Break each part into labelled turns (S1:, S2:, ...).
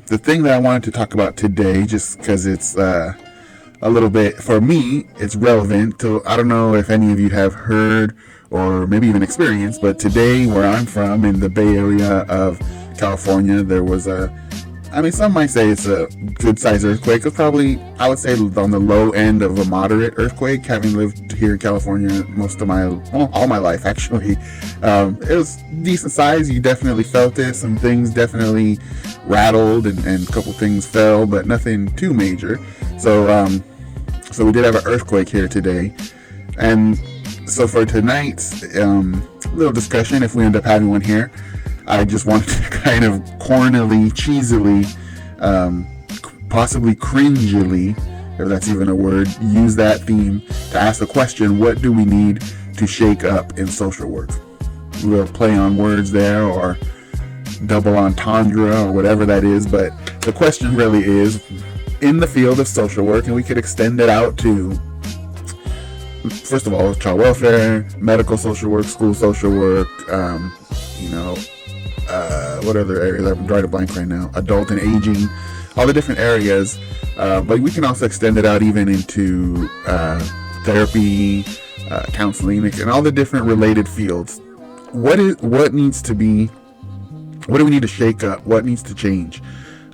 S1: The thing that I wanted to talk about today, just because it's a little bit, for me, it's relevant to, I don't know if any of you have heard or maybe even experienced, but today where I'm from in the Bay Area of California, there was some might say it's a good sized earthquake. It was probably, I would say, on the low end of a moderate earthquake, having lived here in California all my life, actually. It was decent size. You definitely felt it. Some things definitely rattled and a couple things fell, but nothing too major. So we did have an earthquake here today. And so for tonight's little discussion, if we end up having one here, I just wanted to kind of cornily, cheesily, possibly cringily, if that's even a word, use that theme to ask the question, what do we need to shake up in social work? We'll play on words there or double entendre or whatever that is, but the question really is, in the field of social work, and we could extend it out to, first of all, child welfare, medical social work, school social work, what other areas? I'm drawing a blank right now. Adult and aging, all the different areas. But we can also extend it out even into therapy, counseling, and all the different related fields. What needs to be? What do we need to shake up? What needs to change?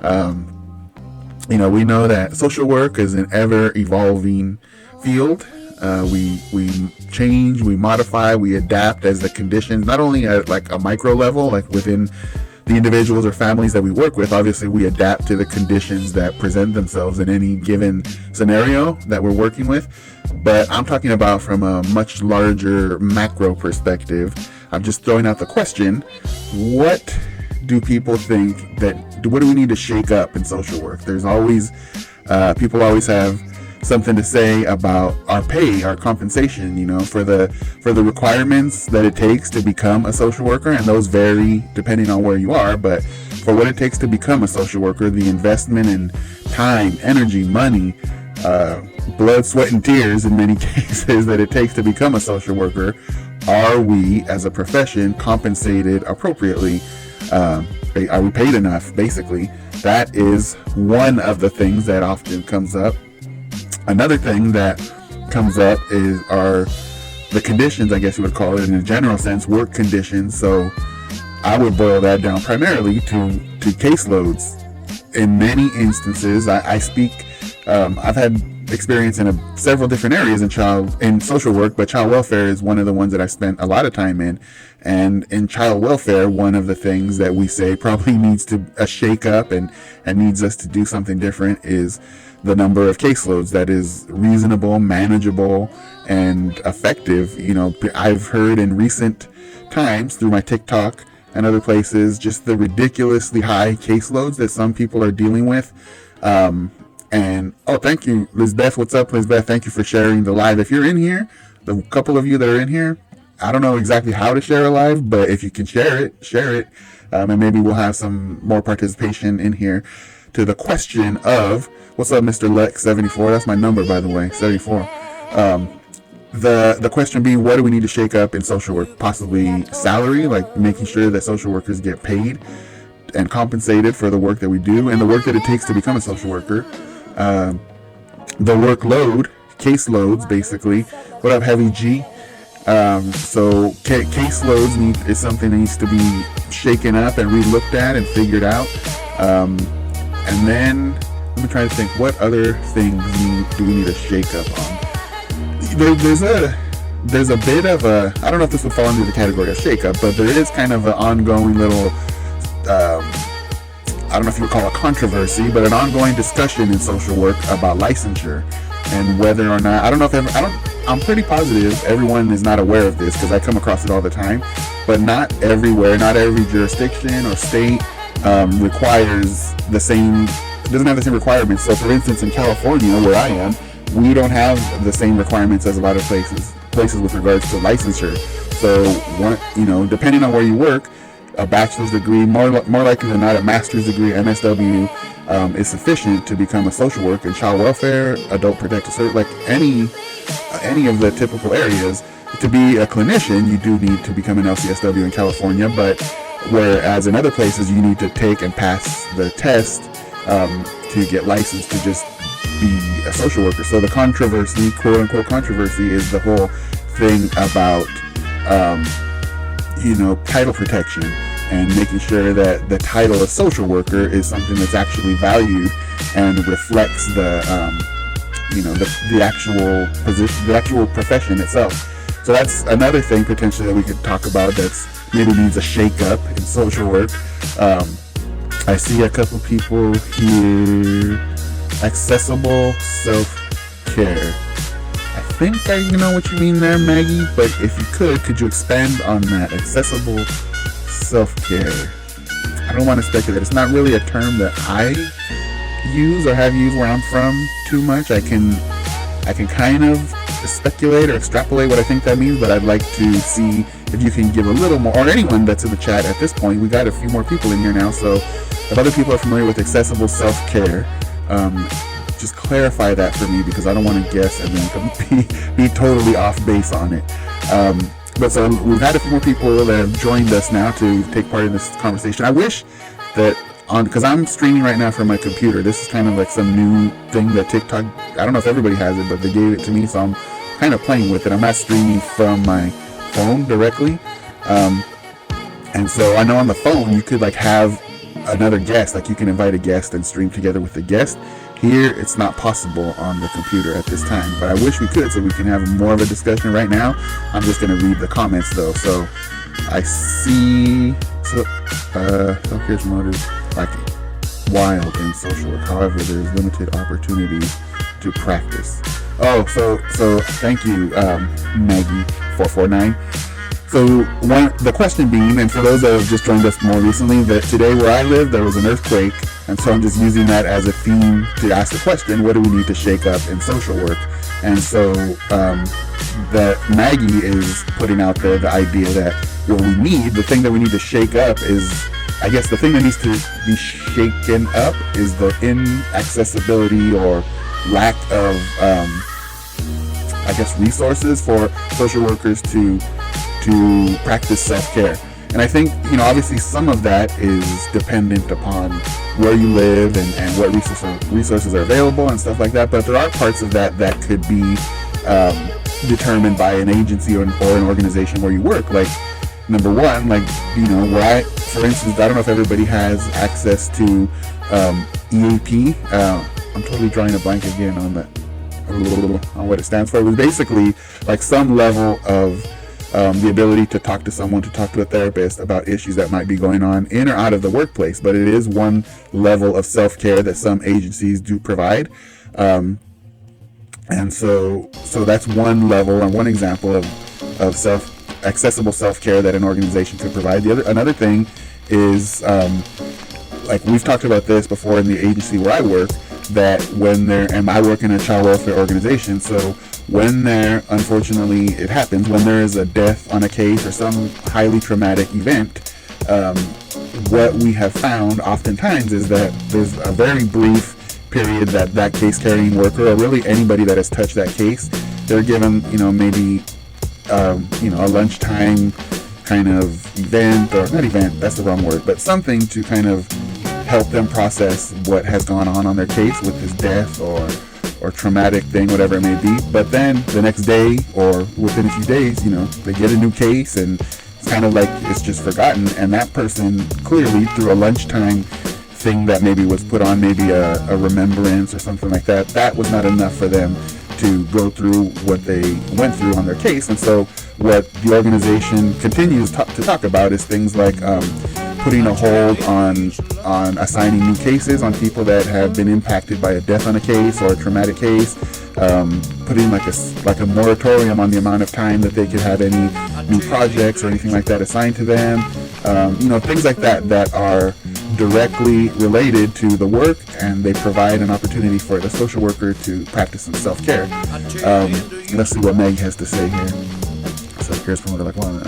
S1: We know that social work is an ever-evolving field. We change, we modify, we adapt as the conditions, not only at like a micro level, like within the individuals or families that we work with. Obviously, we adapt to the conditions that present themselves in any given scenario that we're working with. But I'm talking about from a much larger macro perspective. I'm just throwing out the question, what do people think what do we need to shake up in social work? There's always, people always have something to say about our pay, our compensation, for the requirements that it takes to become a social worker, and those vary depending on where you are, but for what it takes to become a social worker, the investment in time, energy, money, blood, sweat, and tears in many cases that it takes to become a social worker, are we as a profession compensated appropriately? Are we paid enough? Basically, that is one of the things that often comes up. Another thing that comes up are the conditions, I guess you would call it in a general sense, work conditions. So I would boil that down primarily to caseloads. In many instances, I've had experience in several different areas in social work, but child welfare is one of the ones that I spent a lot of time in. And in child welfare, one of the things that we say probably needs a shake up and needs us to do something different is the number of caseloads that is reasonable, manageable, and effective. I've heard in recent times through my TikTok and other places, just the ridiculously high caseloads that some people are dealing with. Thank you, Lizbeth. What's up, Lizbeth? Thank you for sharing the live. If you're in here, the couple of you that are in here, I don't know exactly how to share a live, but if you can share it. And maybe we'll have some more participation in here to the question of, what's up, Mr. Lex 74? That's my number, by the way, 74. The question being, what do we need to shake up in social work? Possibly salary, like making sure that social workers get paid and compensated for the work that we do and the work that it takes to become a social worker. The workload, caseloads, basically. What up, Heavy G? So caseloads is something that needs to be shaken up and re-looked at and figured out. And then let me try to think, what other things do we need to shake up on? There's a bit of a, I don't know if this would fall under the category of shake up, but there is kind of an ongoing little, I don't know if you would call it controversy, but an ongoing discussion in social work about licensure and whether or not, I'm pretty positive everyone is not aware of this because I come across it all the time, but not everywhere, not every jurisdiction or state requires doesn't have the same requirements. So for instance, in California, where I am, we don't have the same requirements as a lot of places with regards to licensure. So depending on where you work, a bachelor's degree, more likely than not a master's degree, MSW, is sufficient to become a social worker. In child welfare, adult protective service, like any of the typical areas. To be a clinician, you do need to become an LCSW in California, but Whereas in other places, you need to take and pass the test to get licensed to just be a social worker. So the controversy, quote unquote controversy, is the whole thing about title protection and making sure that the title of social worker is something that's actually valued and reflects the actual position, the actual profession itself. So that's another thing potentially that we could talk about that's maybe needs a shake-up in social work. I see a couple people here. Accessible self-care. I think I know what you mean there, Maggie, but if you could you expand on that? Accessible self-care. I don't want to speculate. It's not really a term that I use or have used where I'm from too much. I can kind of speculate or extrapolate what I think that means, but I'd like to see if you can give a little more, or anyone that's in the chat at this point. We got a few more people in here now, so if other people are familiar with accessible self-care, just clarify that for me, because I don't want to guess and then be totally off base on it. But so we've had a few more people that have joined us now to take part in this conversation. I wish that because I'm streaming right now from my computer. This is kind of like some new thing that TikTok, I don't know if everybody has it, but they gave it to me, so I'm kind of playing with it. I'm not streaming from my phone directly. And so I know on the phone you could like have another guest, like you can invite a guest and stream together with the guest. Here, it's not possible on the computer at this time, but I wish we could so we can have more of a discussion right now. I'm just going to read the comments though. So I see self-care motives like wild in social work. However, there's limited opportunities to practice. Oh, so thank you, Maggie449. So the question being, and for those that have just joined us more recently, that today where I live, there was an earthquake. And so I'm just using that as a theme to ask the question, what do we need to shake up in social work? And so that Maggie is putting out there the idea that what we need, the thing that we need to shake up is, I guess the thing that needs to be shaken up is the inaccessibility or lack of, resources for social workers to practice self-care. And I think, obviously some of that is dependent upon where you live and what resources are available and stuff like that. But there are parts of that that could be determined by an agency or an organization where you work. Like, number one, where for instance, I don't know if everybody has access to EAP. I'm totally drawing a blank again on that, on what it stands for. It was basically like some level of the ability to talk to someone, to talk to a therapist about issues that might be going on in or out of the workplace. But it is one level of self-care that some agencies do provide. And so that's one level and one example of accessible self-care that an organization could provide. Another thing is, like we've talked about this before in the agency where I work, that and I work in a child welfare organization, so when unfortunately it happens, when there is a death on a case or some highly traumatic event, what we have found oftentimes is that there's a very brief period that case carrying worker, or really anybody that has touched that case, they're given, maybe, a lunchtime kind of event, or not event, that's the wrong word, but something to kind of help them process what has gone on their case with this death or traumatic thing, whatever it may be. But then the next day or within a few days, they get a new case and it's kind of like it's just forgotten. And that person clearly, through a lunchtime thing that maybe was put on, maybe a remembrance or something like that, that was not enough for them to go through what they went through on their case. And so what the organization continues to talk about is things like putting a hold on assigning new cases on people that have been impacted by a death on a case or a traumatic case, putting like a moratorium on the amount of time that they could have any new projects or anything like that assigned to them, things like that are directly related to the work, and they provide an opportunity for the social worker to practice some self-care. Let's see what Meg has to say here. Self-care is promoted like one.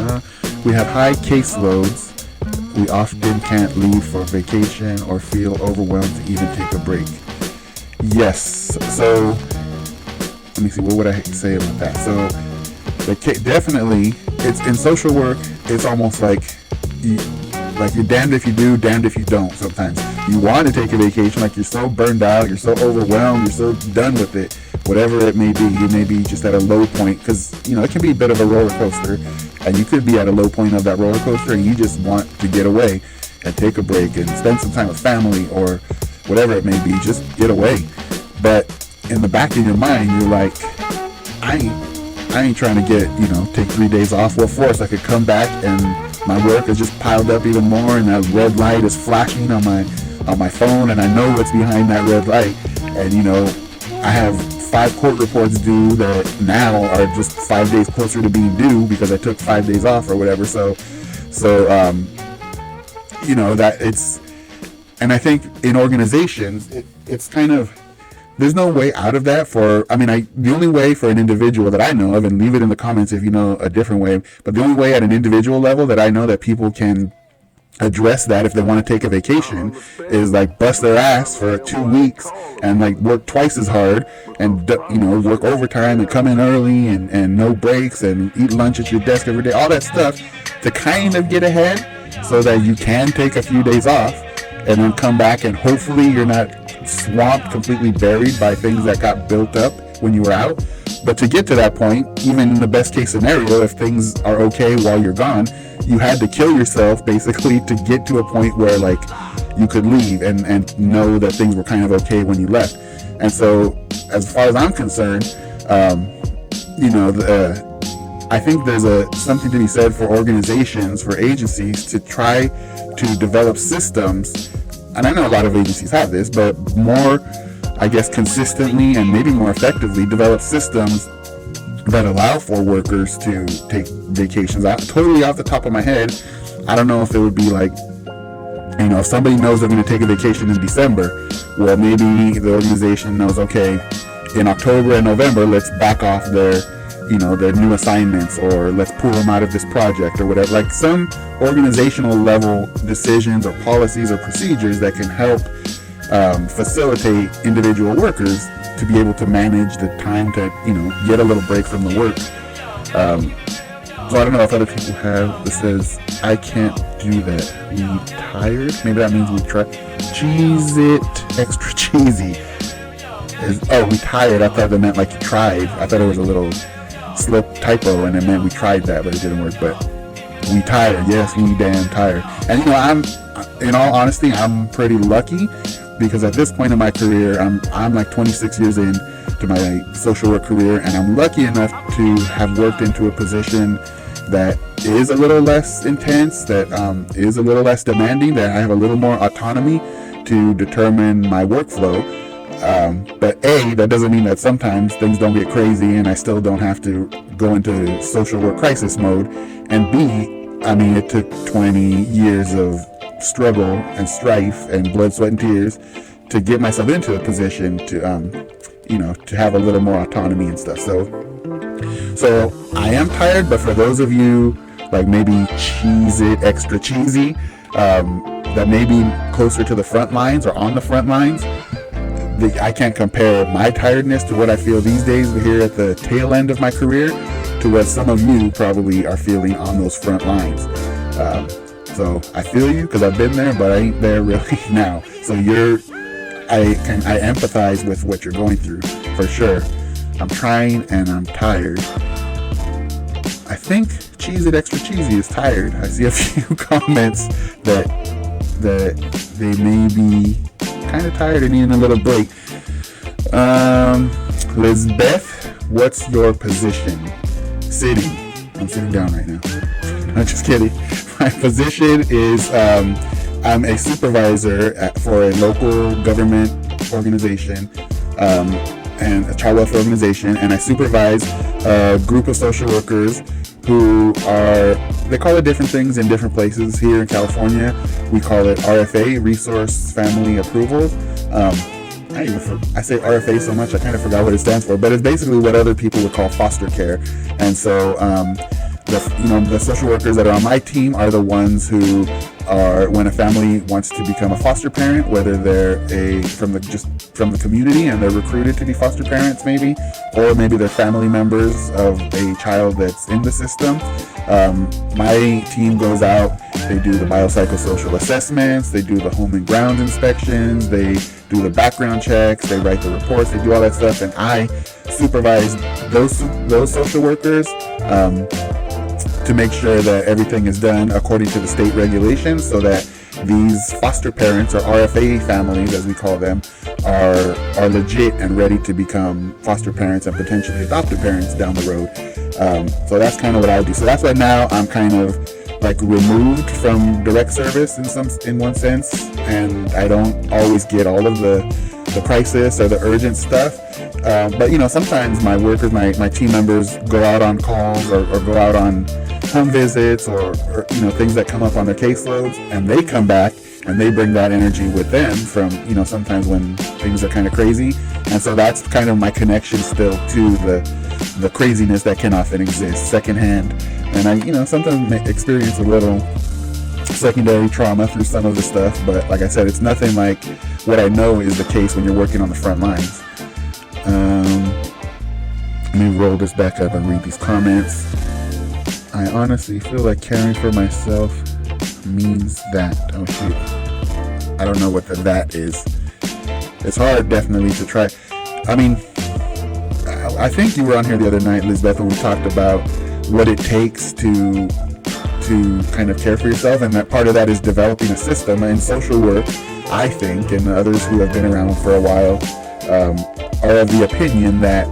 S1: We have high caseloads. We often can't leave for vacation or feel overwhelmed to even take a break. Yes. So let me see. What would I say about that? So definitely, it's in social work. It's almost like like you're damned if you do, damned if you don't. Sometimes you want to take a vacation, like you're so burned out, you're so overwhelmed, you're so done with it, whatever it may be. You may be just at a low point, because it can be a bit of a roller coaster, and you could be at a low point of that roller coaster, and you just want to get away and take a break and spend some time with family or whatever it may be. Just get away. But in the back of your mind, you're like, I ain't trying to take 3 days off. Well, of course, I could come back and my work is just piled up even more, and that red light is flashing on my phone, and I know what's behind that red light. And I have 5 court reports due that now are just 5 days closer to being due because I took 5 days off or whatever. So that it's, and I think in organizations, it's kind of, there's no way out of that the only way for an individual that I know of, and leave it in the comments if you know a different way, but the only way at an individual level that I know that people can address that if they want to take a vacation is like bust their ass for 2 weeks and like work twice as hard and work overtime and come in early and no breaks and eat lunch at your desk every day, all that stuff to kind of get ahead so that you can take a few days off and then come back, and hopefully you're not swamped, completely buried by things that got built up when you were out. But to get to that point, even in the best case scenario, if things are okay while you're gone, you had to kill yourself basically to get to a point where like you could leave and know that things were kind of okay when you left. And so as far as I'm concerned, I think there's something to be said for organizations, for agencies to try to develop systems, and I know a lot of agencies have this, but more, I guess, consistently and maybe more effectively develop systems that allow for workers to take vacations. Totally off the top of my head, I don't know if it would be like, if somebody knows they're going to take a vacation in December, well, maybe the organization knows, okay, in October and November, let's back off their new assignments, or let's pull them out of this project or whatever. Like some organizational level decisions or policies or procedures that can help facilitate individual workers to be able to manage the time to, get a little break from the work. So I don't know if other people have, that says, I can't do that. We tired? Maybe that means we try. Cheese it extra cheesy. We tired. I thought that meant like you tried. I thought it was a little slip typo and it meant we tried that, but it didn't work. But we tired. Yes, we damn tired. And I'm, in all honesty, I'm pretty lucky, because at this point in my career, I'm like 26 years in to my social work career, and I'm lucky enough to have worked into a position that is a little less intense, that is a little less demanding, that I have a little more autonomy to determine my workflow. But A, that doesn't mean that sometimes things don't get crazy and I still don't have to go into social work crisis mode. And B, it took 20 years of struggle and strife and blood, sweat, and tears to get myself into a position to to have a little more autonomy and stuff. So I am tired, but for those of you like maybe cheese it extra cheesy, that may be closer to the front lines or on the front lines, I can't compare my tiredness to what I feel these days here at the tail end of my career to what some of you probably are feeling on those front lines. So I feel you, because I've been there, but I ain't there really now. So I empathize with what you're going through for sure. I'm trying and I'm tired. I think Cheese It Extra Cheesy is tired. I see a few comments that they may be kind of tired and needing a little break. Lizbeth, what's your position? Sitting. I'm sitting down right now. I'm just kidding. My position is I'm a supervisor for a local government organization and a child welfare organization, and I supervise a group of social workers who they call it different things in different places. Here in California, we call it RFA, Resource Family Approval. I say RFA so much I kind of forgot what it stands for, but it's basically what other people would call foster care. And so the social workers that are on my team are the ones who are, when a family wants to become a foster parent, whether they're from the community and they're recruited to be foster parents maybe, or maybe they're family members of a child that's in the system. My team goes out, they do the biopsychosocial assessments, they do the home and ground inspections, they do the background checks, they write the reports, they do all that stuff, and I supervise those social workers to make sure that everything is done according to the state regulations, so that these foster parents, or RFA families as we call them, are legit and ready to become foster parents and potentially adoptive parents down the road. So that's kind of what I do. So that's why now I'm kind of like removed from direct service in one sense, and I don't always get all of the crisis or the urgent stuff. But sometimes my workers, my team members go out on calls or go out on home visits or things that come up on their caseloads, and they come back and they bring that energy with them from sometimes when things are kind of crazy. And so that's kind of my connection still to the craziness that can often exist secondhand. And I sometimes experience a little secondary trauma through some of the stuff, but like I said, it's nothing like what I know is the case when you're working on the front lines. Let me roll this back up and read these comments. I honestly feel like caring for myself means that. Oh shoot. I don't know what that is. It's hard definitely to try. I mean, I think you were on here the other night, Lizbeth, when we talked about what it takes to kind of care for yourself, and that part of that is developing a system. And social work, I think, and others who have been around for a while, are of the opinion that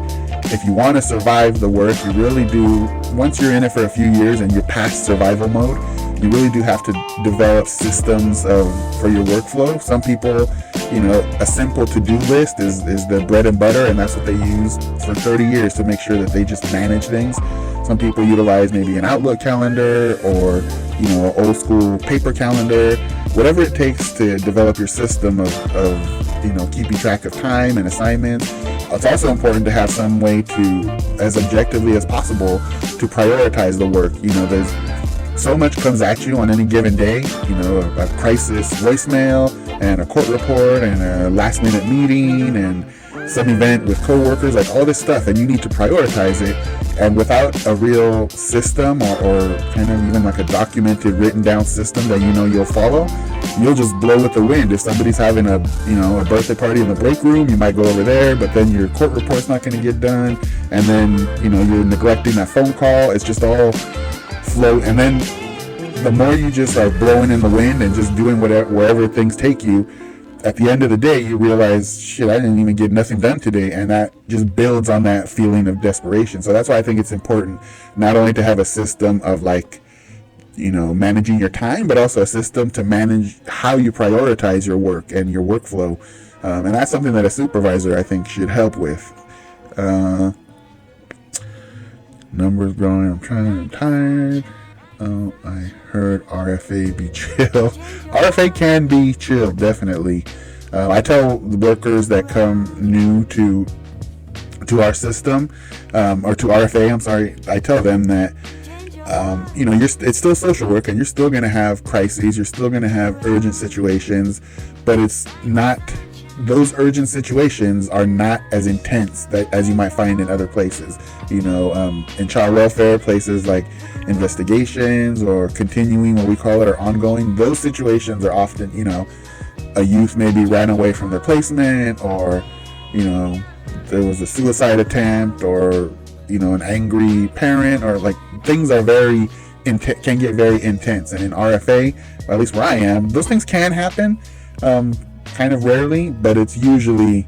S1: if you want to survive the work, you really do, once you're in it for a few years and you're past survival mode, you really do have to develop systems for your workflow. Some people, a simple to-do list is the bread and butter, and that's what they use for 30 years to make sure that they just manage things. Some people utilize maybe an Outlook calendar or, an old school paper calendar, whatever it takes to develop your system of keeping track of time and assignments. It's also important to have some way to, as objectively as possible, to prioritize the work. There's so much comes at you on any given day, a crisis voicemail and a court report and a last minute meeting and some event with coworkers, like all this stuff, and you need to prioritize it. And without a real system or kind of even like a documented written down system that you'll follow, you'll just blow with the wind. If somebody's having a birthday party in the break room, you might go over there, but then your court report's not going to get done, and then you're neglecting that phone call. It's just all float. And then the more you just are blowing in the wind and just doing wherever things take you, at the end of the day, you realize, shit, I didn't even get nothing done today. And that just builds on that feeling of desperation. So that's why I think it's important not only to have a system of managing your time, but also a system to manage how you prioritize your work and your workflow. And that's something that a supervisor, I think, should help with. Numbers growing. I'm tired. Oh, I heard RFA be chill. RFA can be chill, definitely. I tell the workers that come new to our system, or to RFA, I'm sorry, I tell them that, it's still social work and you're still going to have crises, you're still going to have urgent situations, but it's not, those urgent situations are not as intense as you might find in other places. In child welfare, places like investigations or continuing, what we call it, or ongoing, those situations are often, a youth maybe ran away from their placement, or, there was a suicide attempt, or, an angry parent, or like things are can get very intense. And in RFA, or at least where I am, those things can happen, kind of rarely, but it's usually,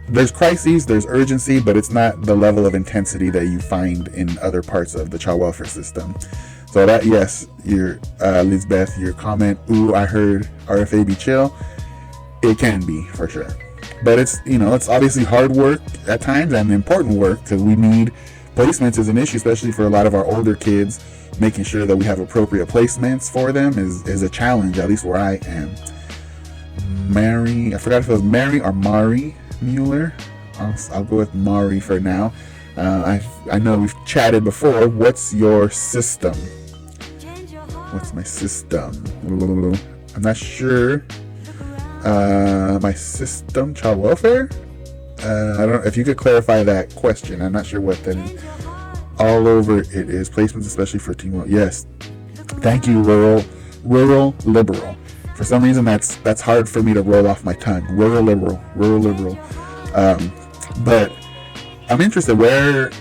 S1: there's crises, there's urgency, but it's not the level of intensity that you find in other parts of the child welfare system. So that, yes, Lizbeth, your comment, ooh, I heard RFA be chill, it can be, for sure. But it's, it's obviously hard work at times and important work, because we need placements is an issue, especially for a lot of our older kids. Making sure that we have appropriate placements for them is a challenge, at least where I am. Mary, I forgot if it was Mary or Mari Mueller. I'll go with Mari for now. I know we've chatted before. What's your system? What's my system? I'm not sure. My system, child welfare? I don't know if you could clarify that question. I'm not sure what that is. All over it is placements, especially for teen. Yes, thank you, rural liberal. For some reason, that's hard for me to roll off my tongue. Rural liberal. But I'm interested. Where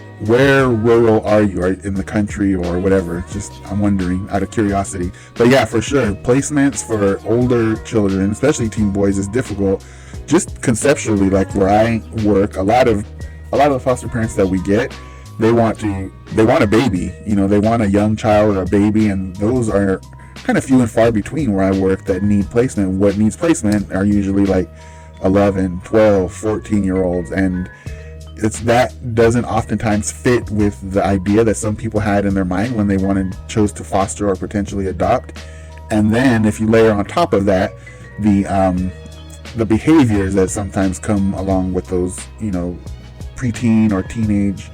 S1: rural are you? Are you in the country or whatever? Just I'm wondering out of curiosity. But yeah, for sure, placements for older children, especially teen boys, is difficult. Just conceptually, like where I work, a lot of the foster parents that we get, they want a baby. They want a young child or a baby, and those are kind of few and far between where I work that need placement. What needs placement are usually like 11, 12, 14-year-olds, and that doesn't oftentimes fit with the idea that some people had in their mind when they chose to foster or potentially adopt. And then if you layer on top of that the behaviors that sometimes come along with those, preteen or teenage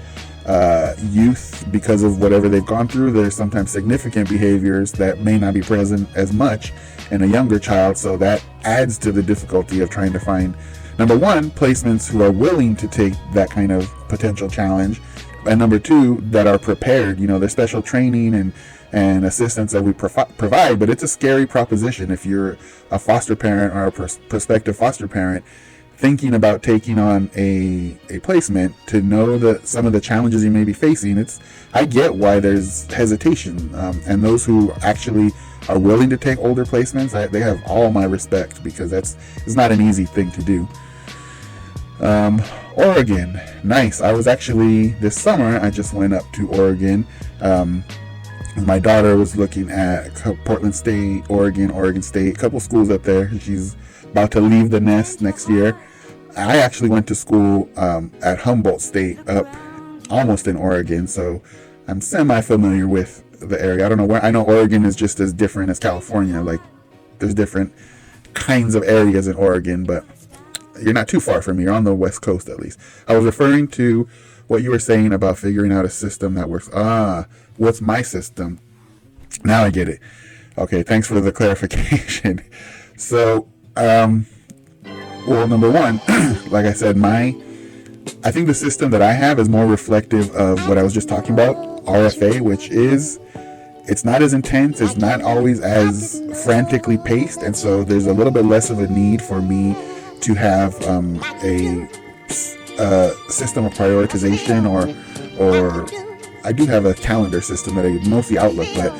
S1: youth, because of whatever they've gone through, there's sometimes significant behaviors that may not be present as much in a younger child. So that adds to the difficulty of trying to find, number one, placements who are willing to take that kind of potential challenge, and number two, that are prepared. There's special training and assistance that we provide, but it's a scary proposition if you're a foster parent or a prospective foster parent thinking about taking on a placement, to know that some of the challenges you may be facing. I get why there's hesitation, and those who actually are willing to take older placements, they have all my respect, because it's not an easy thing to do. Oregon, nice. I was actually, this summer, I just went up to Oregon. My daughter was looking at Portland State, Oregon State, a couple schools up there. She's about to leave the nest next year. I actually went to school at Humboldt State, up almost in Oregon, so I'm semi-familiar with the area. I don't know where. I know Oregon is just as different as California. Like, there's different kinds of areas in Oregon, but you're not too far from me. You're on the West Coast, at least. I was referring to what you were saying about figuring out a system that works. What's my system? Now I get it. Okay, thanks for the clarification. So, well, number one, like I said, I think the system that I have is more reflective of what I was just talking about, RFA, which is, it's not as intense, it's not always as frantically paced, and so there's a little bit less of a need for me to have a system of prioritization, or I do have a calendar system that I mostly Outlook, but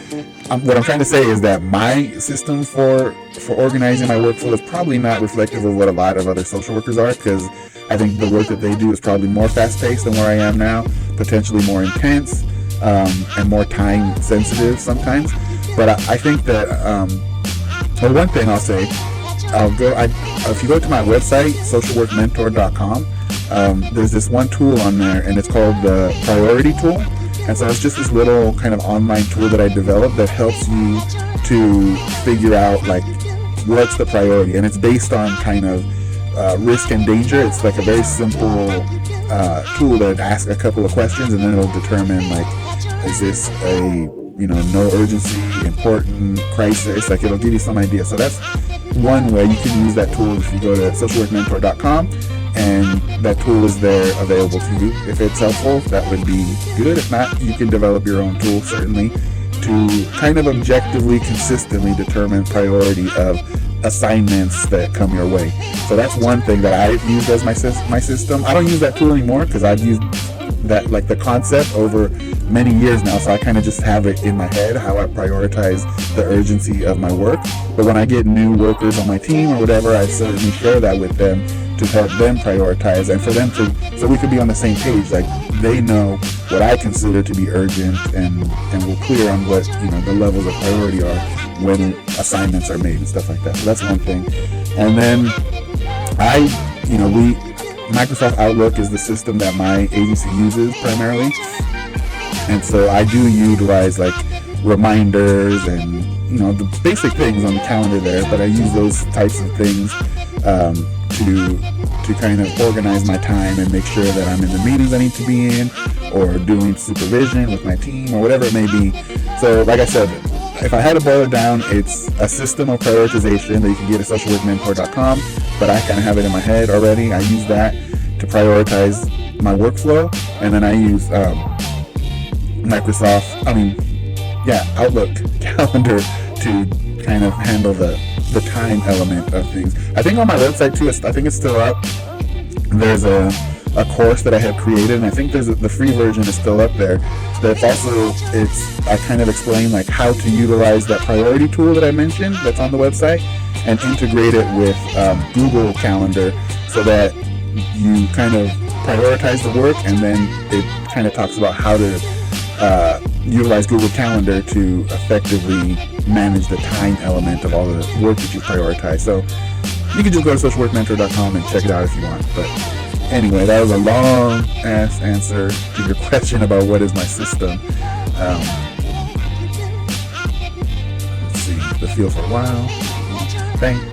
S1: what I'm trying to say is that my system for organizing my workflow is probably not reflective of what a lot of other social workers are, because I think the work that they do is probably more fast-paced than where I am now, potentially more intense, and more time-sensitive sometimes. But I think that, one thing I'll say, if you go to my website, socialworkmentor.com, there's this one tool on there, and it's called the Priority Tool. And so it's just this little kind of online tool that I developed that helps you to figure out, like, what's the priority. And it's based on kind of risk and danger. It's like a very simple tool that asks a couple of questions, and then it'll determine, like, is this a, no urgency, important, crisis? Like, it'll give you some idea. So that's one way you can use that tool. If you go to socialworkmentor.com, and that tool is there available to you. If it's helpful, that would be good. If not, you can develop your own tool, certainly, to kind of objectively, consistently determine priority of assignments that come your way. So that's one thing that I've used as my system. I don't use that tool anymore because I've used that, like, the concept over many years now, so I kind of just have it in my head how I prioritize the urgency of my work. But when I get new workers on my team or whatever, I certainly share that with them to help them prioritize, and for them so we could be on the same page. Like, they know what I consider to be urgent, and we're clear on what the levels of priority are when assignments are made and stuff like that. So that's one thing. And then Microsoft Outlook is the system that my agency uses primarily, and so I do utilize, like, reminders and the basic things on the calendar there, but I use those types of things to to kind of organize my time and make sure that I'm in the meetings I need to be in, or doing supervision with my team, or whatever it may be. So like I said, if I had to boil it down, it's a system of prioritization that you can get at socialworkmentor.com, but I kind of have it in my head already. I use that to prioritize my workflow, and then I use Outlook calendar to kind of handle the time element of things. I think on my website too, I think it's still up. There's a course that I have created, and I think the free version is still up there. I kind of explain like how to utilize that priority tool that I mentioned that's on the website and integrate it with Google Calendar, so that you kind of prioritize the work, and then it kind of talks about how to utilize Google Calendar to effectively manage the time element of all the work that you prioritize. So you can just go to socialworkmentor.com and check it out if you want. But anyway, that was a long ass answer to your question about what is my system. Let's see, the field for a while. Thank you.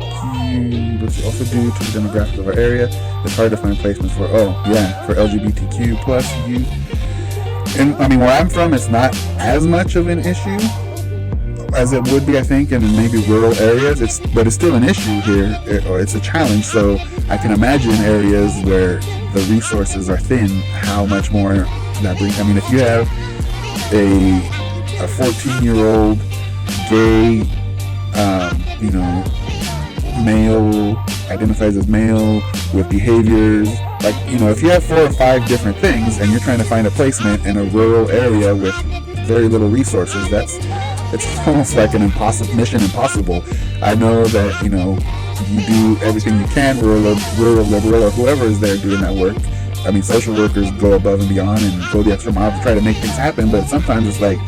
S1: Let's see, also due to the demographics of our area, it's hard to find placements for LGBTQ plus youth. And I mean, where I'm from, it's not as much of an issue as it would be, I think, in maybe rural areas. But it's still an issue here, or it's a challenge. So I can imagine areas where the resources are thin, how much more that brings. I mean, if you have a 14-year-old gay, male, identifies as male with behaviors, like, if you have 4 or 5 different things and you're trying to find a placement in a rural area with very little resources, it's almost like an mission impossible. I know that, you do everything you can, rural liberal, or whoever is there doing that work. I mean, social workers go above and beyond and go the extra mile to try to make things happen, but sometimes it's like,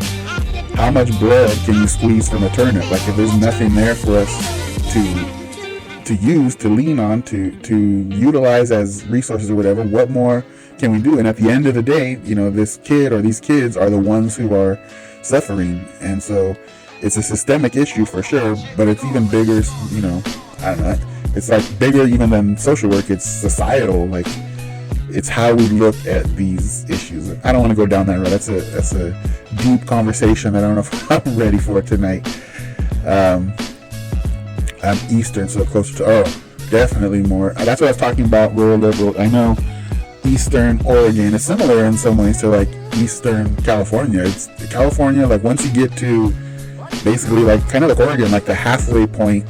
S1: how much bread can you squeeze from a turnip? Like, if there's nothing there for us to use, to lean on, to utilize as resources or whatever, what more can we do? And at the end of the day, this kid or these kids are the ones who are suffering. And so it's a systemic issue for sure, but it's even bigger, I don't know, it's like bigger even than social work. It's societal, like it's how we look at these issues. I don't want to go down that road. That's a deep conversation. I don't know if I'm ready for it tonight. I'm Eastern, so closer to, definitely more. That's what I was talking about, rural liberal. I know Eastern Oregon is similar in some ways to like Eastern California. It's California, like once you get to basically like kind of like Oregon, like the halfway point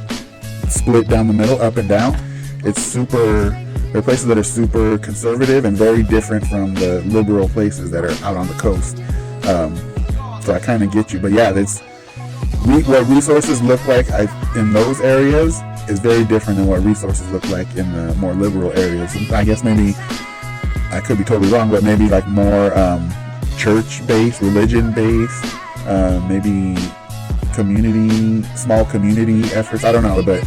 S1: split down the middle, up and down. There are places that are super conservative and very different from the liberal places that are out on the coast. So I kind of get you, but yeah, what resources look like in those areas is very different than what resources look like in the more liberal areas. I guess maybe I could be totally wrong, but maybe like more church-based, religion-based, maybe small community efforts. I don't know, but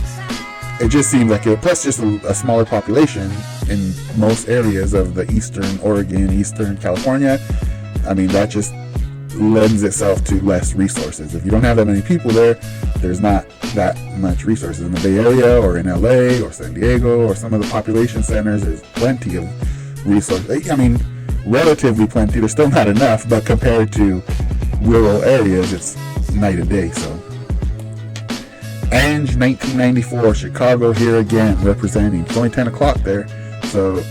S1: it just seems like it. Plus, just a smaller population in most areas of the Eastern Oregon, Eastern California. I mean, that just lends itself to less resources. If you don't have that many people there, there's not that much resources. In the Bay Area or in LA or San Diego or some of the population centers, there's plenty of resources. I mean, relatively plenty. There's still not enough, but compared to rural areas, it's night and day. So, Ange 1994, Chicago here again, representing. It's only 10 o'clock there, so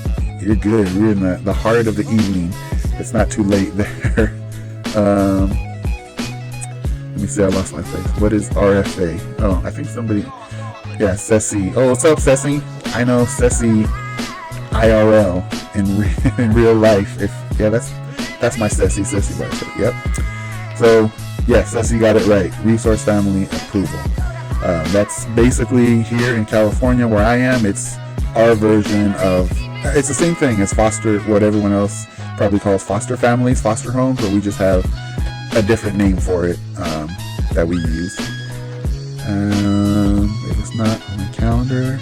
S1: you're good. You're in the heart of the evening. It's not too late there. Let me see, I lost my place. What is RFA? Oh, I think somebody, Ceci. Oh, what's up, Ceci? I know Ceci IRL in real life. That's my Ceci Barter. Yep. So, yes, Ceci got it right. Resource family approval. That's basically here in California where I am. It's our version of, it's the same thing as foster, what everyone else probably calls foster families, foster homes, but we just have a different name for it that we use. If it's not on the calendar,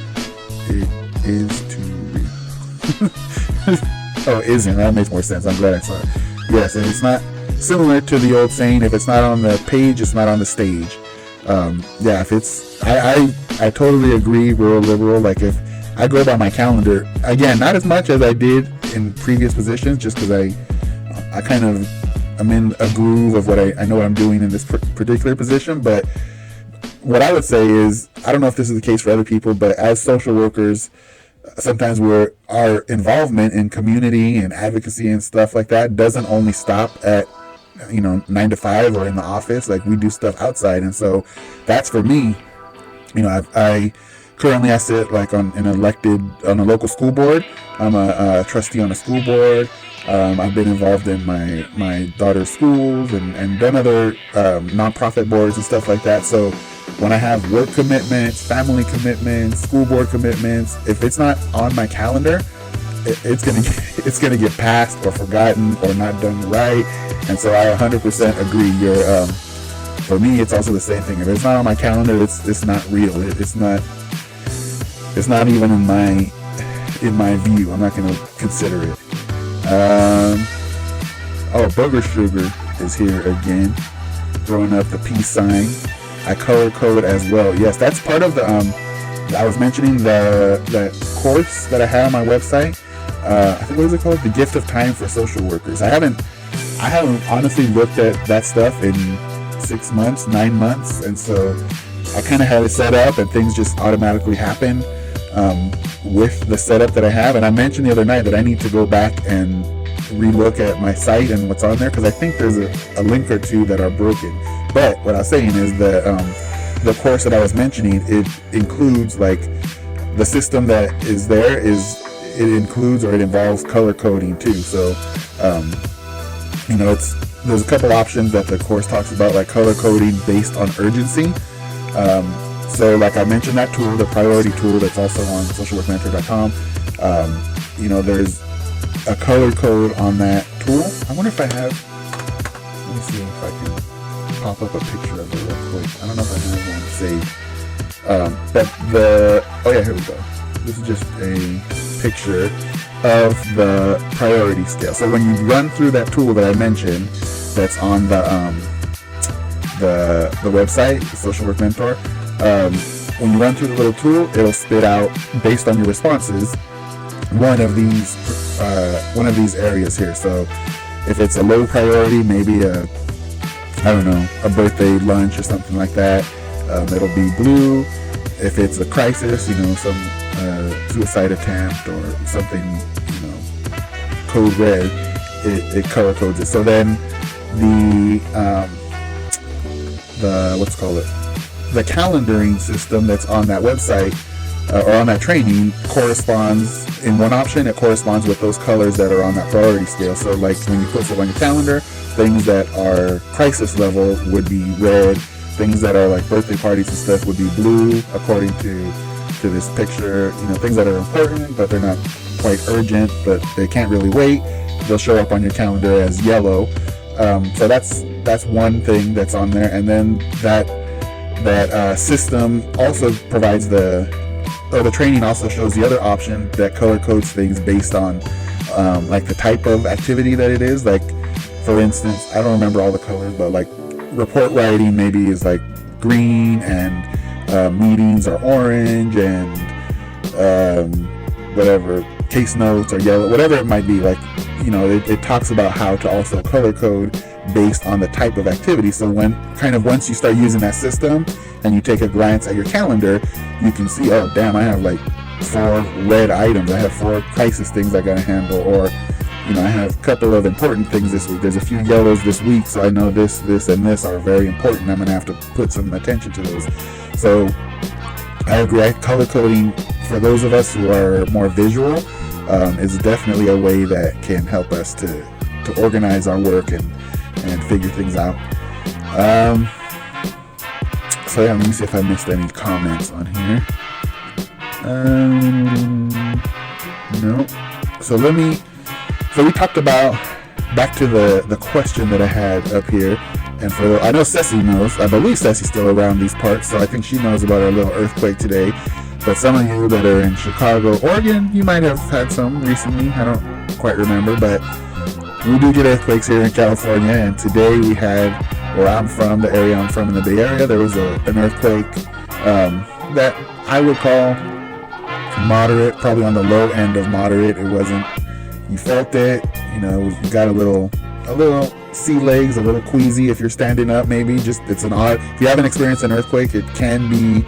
S1: it is to read. Oh, it isn't. That makes more sense. I'm glad I saw it. Yes, and it's not similar to the old saying, if it's not on the page, it's not on the stage. If it's, I totally agree, rural liberal, like if I go by my calendar. Again, not as much as I did in previous positions, just because I kind of I'm in a groove of what I know what I'm doing in this particular position. But what I would say is, I don't know if this is the case for other people, but as social workers, sometimes our involvement in community and advocacy and stuff like that doesn't only stop at 9 to 5 or in the office. Like, we do stuff outside, and so that's for me. I currently I sit like on a local school board. I'm a trustee on a school board. I've been involved in my daughter's schools and done other nonprofit boards and stuff like that. So when I have work commitments, family commitments, school board commitments, if it's not on my calendar, it's gonna get passed or forgotten or not done right. And so I 100% agree. For me, it's also the same thing. If it's not on my calendar, it's not real. It's not even in my view. I'm not gonna consider it. Booger Sugar is here again, throwing up the peace sign. I color code as well. Yes, that's part of the I was mentioning the course that I have on my website. I think, what is it called? The Gift of Time for Social Workers. I haven't honestly looked at that stuff in 6 months, 9 months, and so I kind of have it set up, and things just automatically happen with the setup that I have. And I mentioned the other night that I need to go back and relook at my site and what's on there, because I think there's a link or two that are broken. But what I was saying is that the course that I was mentioning, it includes, like, the system that is there it includes, or it involves, color coding too. So there's a couple options that the course talks about, like color coding based on urgency. So like I mentioned, that tool, the priority tool, that's also on socialworkmentor.com. There's a color code on that tool. I wonder if I have, let me see if I can pop up a picture of it real quick. I don't know if I have one saved. Here we go. This is just a picture of the priority scale. So when you run through that tool that I mentioned, that's on the website, the Social Work Mentor, when you run through the little tool, it'll spit out, based on your responses, one of these areas here. So if it's a low priority, maybe a birthday lunch or something like that, it'll be blue. If it's a crisis, some suicide attempt or something, code red, it color codes it. So then the calendaring system that's on that website or on that training corresponds, in one option, it corresponds with those colors that are on that priority scale. So like when you put stuff on your calendar, things that are crisis level would be red, things that are like birthday parties and stuff would be blue, according to this picture. Things that are important but they're not quite urgent, but they can't really wait, they'll show up on your calendar as yellow. So that's one thing that's on there. And then that system also provides the training also shows the other option that color codes things based on like the type of activity that it is. Like, for instance, I don't remember all the colors, but like report writing maybe is like green, and meetings are orange, and whatever, case notes are yellow, whatever it might be. Like, it talks about how to also color code based on the type of activity. So once you start using that system and you take a glance at your calendar, you can see, oh damn, I have like 4 red items, I have 4 crisis things I gotta handle, or I have a couple of important things this week, there's a few yellows this week, so I know this and this are very important, I'm gonna have to put some attention to those. So I agree, color coding, for those of us who are more visual, is definitely a way that can help us to organize our work and figure things out. Let me see if I missed any comments on here. No. So we talked about, back to the question that I had up here, and I know Ceci knows, I believe Ceci's still around these parts, so I think she knows about our little earthquake today. But some of you that are in Chicago, Oregon, you might have had some recently, I don't quite remember, but we do get earthquakes here in California, and today we had, where I'm from, the area I'm from in the Bay Area, there was an earthquake that I would call moderate, probably on the low end of moderate. It wasn't, you felt it, you got a little sea legs, a little queasy if you're standing up, maybe. Just, it's an odd, if you haven't experienced an earthquake, it can be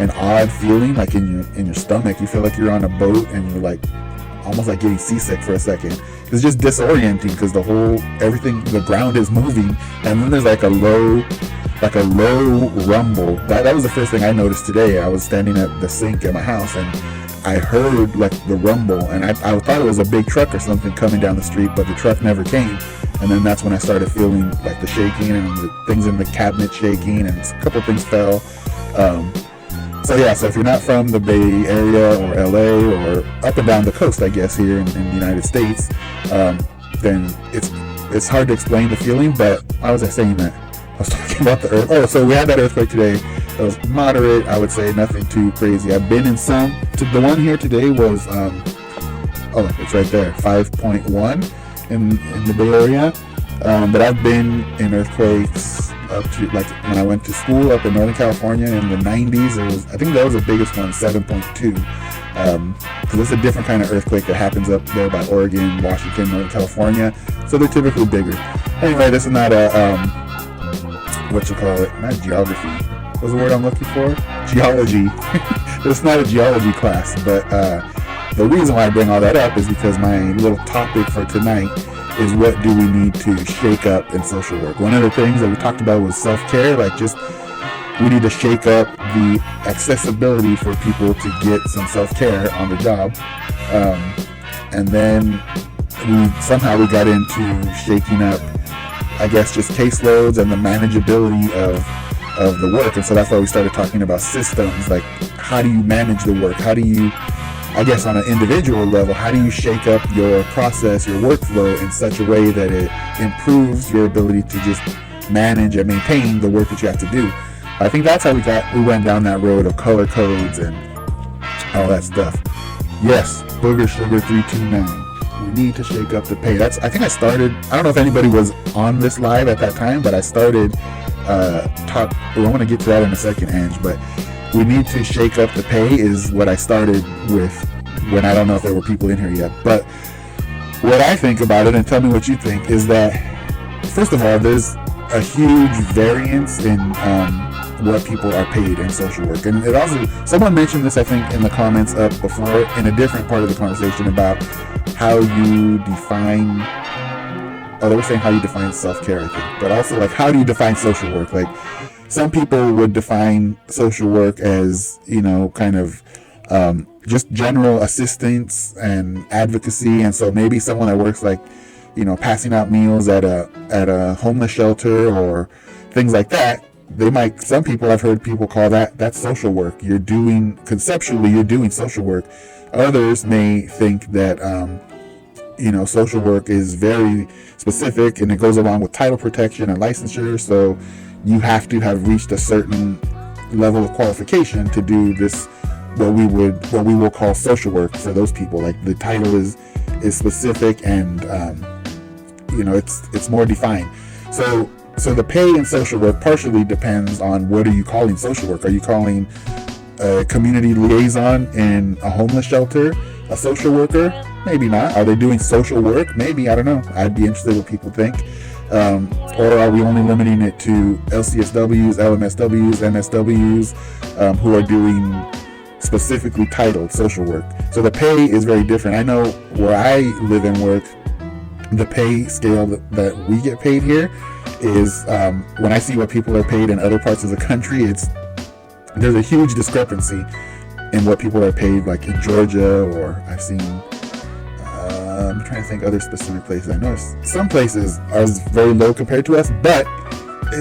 S1: an odd feeling, like in your stomach. You feel like you're on a boat and you're like almost like getting seasick for a second. It's just disorienting because the ground is moving, and then there's like a low rumble. That was the first thing I noticed today. I was standing at the sink at my house and I heard like the rumble, and I thought it was a big truck or something coming down the street, but the truck never came. And then that's when I started feeling like the shaking and the things in the cabinet shaking, and a couple things fell. So if you're not from the Bay Area or LA or up and down the coast, I guess, here in the United States, then it's hard to explain the feeling. But why was I saying that? I was talking about the earth. Oh, so we had that earthquake today. It was moderate, I would say, nothing too crazy. I've been in some. The one here today was, it's right there, 5.1 in the Bay Area. But I've been in earthquakes up to, like, when I went to school up in Northern California in the 90s. I think that was the biggest one, 7.2. Because it's a different kind of earthquake that happens up there by Oregon, Washington, Northern California. So they're typically bigger. Anyway, this is not not geography. What's the word I'm looking for? Geology. It's not a geology class, but the reason why I bring all that up is because my little topic for tonight is, what do we need to shake up in social work? One of the things that we talked about was self-care, we need to shake up the accessibility for people to get some self-care on the job. And then we got into shaking up, I guess, just caseloads and the manageability of the work. And so that's why we started talking about systems, like how do you manage the work? How do you, I guess on an individual level, how do you shake up your process, your workflow in such a way that it improves your ability to just manage and maintain the work that you have to do? I think that's how we went down that road of color codes and all that stuff. Yes, Booger Sugar 329. We need to shake up the pay. I think I started, I don't know if anybody was on this live at that time, but I started I want to get to that in a second, Ange, but we need to shake up the pay is what I started with when I don't know if there were people in here yet. But what I think about it, and tell me what you think, is that, first of all, there's a huge variance in what people are paid in social work. And it also, someone mentioned this, I think, in the comments up before in a different part of the conversation about how you define, they were saying how you define self-care, I think, but also like, how do you define social work? Like, some people would define social work as, kind of just general assistance and advocacy. And so maybe someone that works like, passing out meals at a homeless shelter or things like that, some people, I've heard people call that's social work. Conceptually, you're doing social work. Others may think that, social work is very specific and it goes along with title protection and licensure. So you have to have reached a certain level of qualification to do this, what we will call social work for those people. Like, the title is specific and, it's more defined. So the pay in social work partially depends on what are you calling social work. Are you calling a community liaison in a homeless shelter a social worker? Maybe not. Are they doing social work? Maybe. I don't know. I'd be interested in what people think. Or are we only limiting it to LCSWs, LMSWs, MSWs, who are doing specifically titled social work? So the pay is very different. I know where I live and work, the pay scale that we get paid here is, when I see what people are paid in other parts of the country, there's a huge discrepancy in what people are paid, like in Georgia, or I've seen, I'm trying to think other specific places. I know some places are very low compared to us, but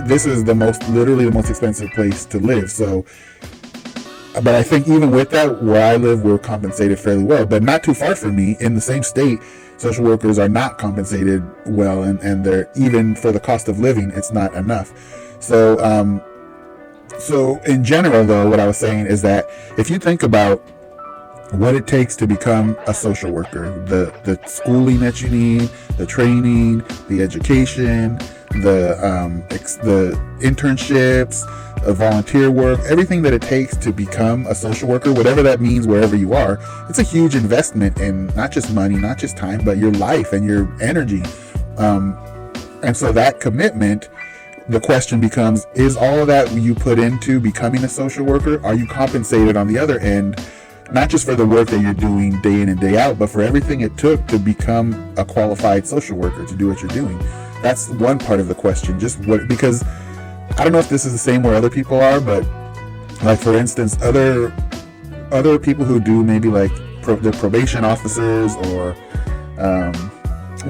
S1: this is literally the most expensive place to live. So, but I think even with that, where I live, we're compensated fairly well. But not too far from me, in the same state, social workers are not compensated well, and they're, even for the cost of living, it's not enough. So in general, though, what I was saying is that if you think about what it takes to become a social worker, the schooling that you need, the training, the education, the internships, volunteer work, everything that it takes to become a social worker, whatever that means, wherever you are. It's a huge investment in not just money, not just time, but your life and your energy. And so that commitment, the question becomes, is all of that you put into becoming a social worker, are you compensated on the other end, not just for the work that you're doing day in and day out, but for everything it took to become a qualified social worker, to do what you're doing? That's one part of the question. Because I don't know if this is the same where other people are, but like, for instance, other people who do maybe like the probation officers or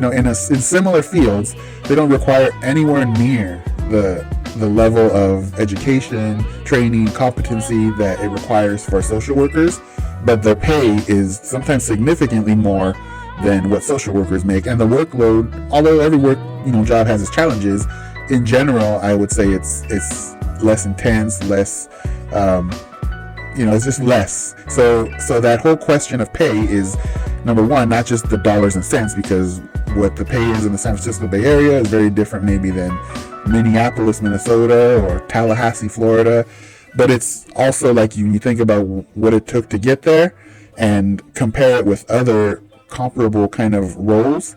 S1: in similar fields, they don't require anywhere near the level of education, training, competency that it requires for social workers, but their pay is sometimes significantly more than what social workers make. And the workload, although every job has its challenges, in general, I would say it's less intense, less, it's just less. So that whole question of pay is, number one, not just the dollars and cents, because what the pay is in the San Francisco Bay Area is very different maybe than Minneapolis, Minnesota, or Tallahassee, Florida. But it's also like you think about what it took to get there and compare it with other comparable kind of roles.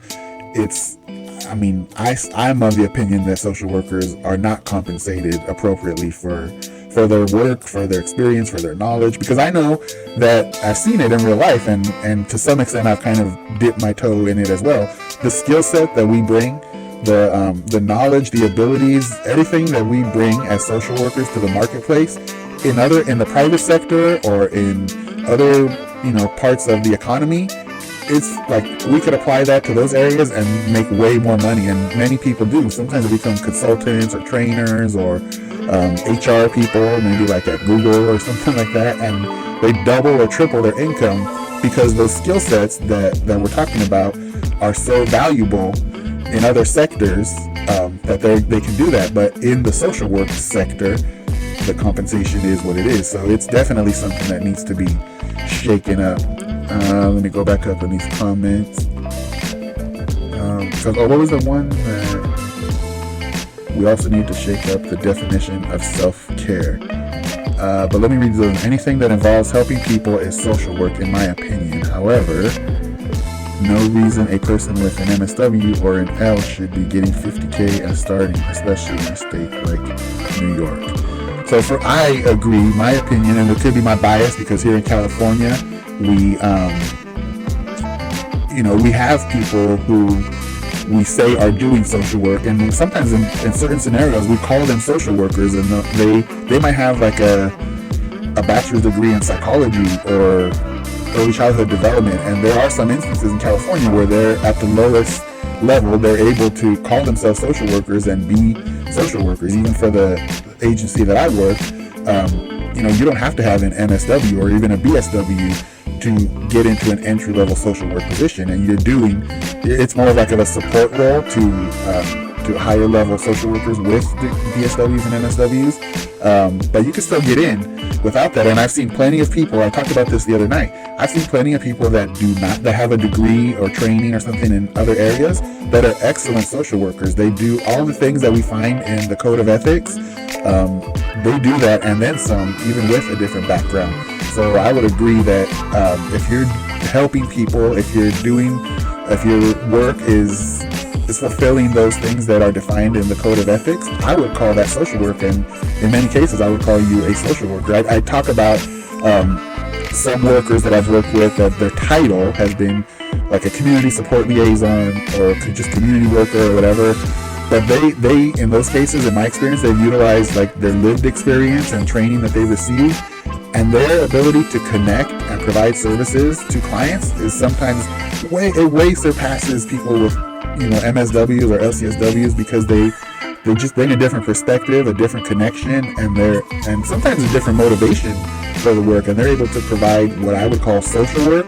S1: I'm of the opinion that social workers are not compensated appropriately for their work, for their experience, for their knowledge, because I know that I've seen it in real life, and to some extent I've kind of dipped my toe in it as well. The skill set that we bring, the knowledge, the abilities, everything that we bring as social workers to the marketplace in the private sector or in other parts of the economy, it's like we could apply that to those areas and make way more money, and many people do. Sometimes they become consultants or trainers or HR people, maybe like at Google or something like that, and they double or triple their income because those skill sets that we're talking about are so valuable in other sectors that they can do that. But in the social work sector, the compensation is what it is. So it's definitely something that needs to be shaken up. Let me go back up in these comments. What was the one that we also need to shake up? The definition of self-care. But let me read those. Anything that involves helping people is social work, in my opinion. However, no reason a person with an MSW or an L should be getting $50K as starting, especially in a state like New York. So I agree, my opinion, and it could be my bias, because here in California, we have people who we say are doing social work, and sometimes in certain scenarios we call them social workers, and they might have like a bachelor's degree in psychology or early childhood development, and there are some instances in California where they're at the lowest level, they're able to call themselves social workers and be social workers. Even for the agency that I work, you don't have to have an MSW or even a BSW to get into an entry-level social work position, and it's more like a support role to higher level social workers with BSWs and MSWs, but you can still get in without that. And I've seen plenty of people, I talked about this the other night, I've seen plenty of people that have a degree or training or something in other areas that are excellent social workers. They do all the things that we find in the Code of Ethics. They do that and then some, even with a different background. So I would agree that if you're helping people, if your work is fulfilling those things that are defined in the Code of Ethics, I would call that social work, and in many cases I would call you a social worker. I talk about some workers that I've worked with that their title has been like a community support liaison or just community worker or whatever, but they in those cases, in my experience, they've utilized like their lived experience and training that they received, and their ability to connect and provide services to clients is sometimes way surpasses people with MSWs or LCSWs, because they just bring a different perspective, a different connection, and sometimes a different motivation for the work, and they're able to provide what I would call social work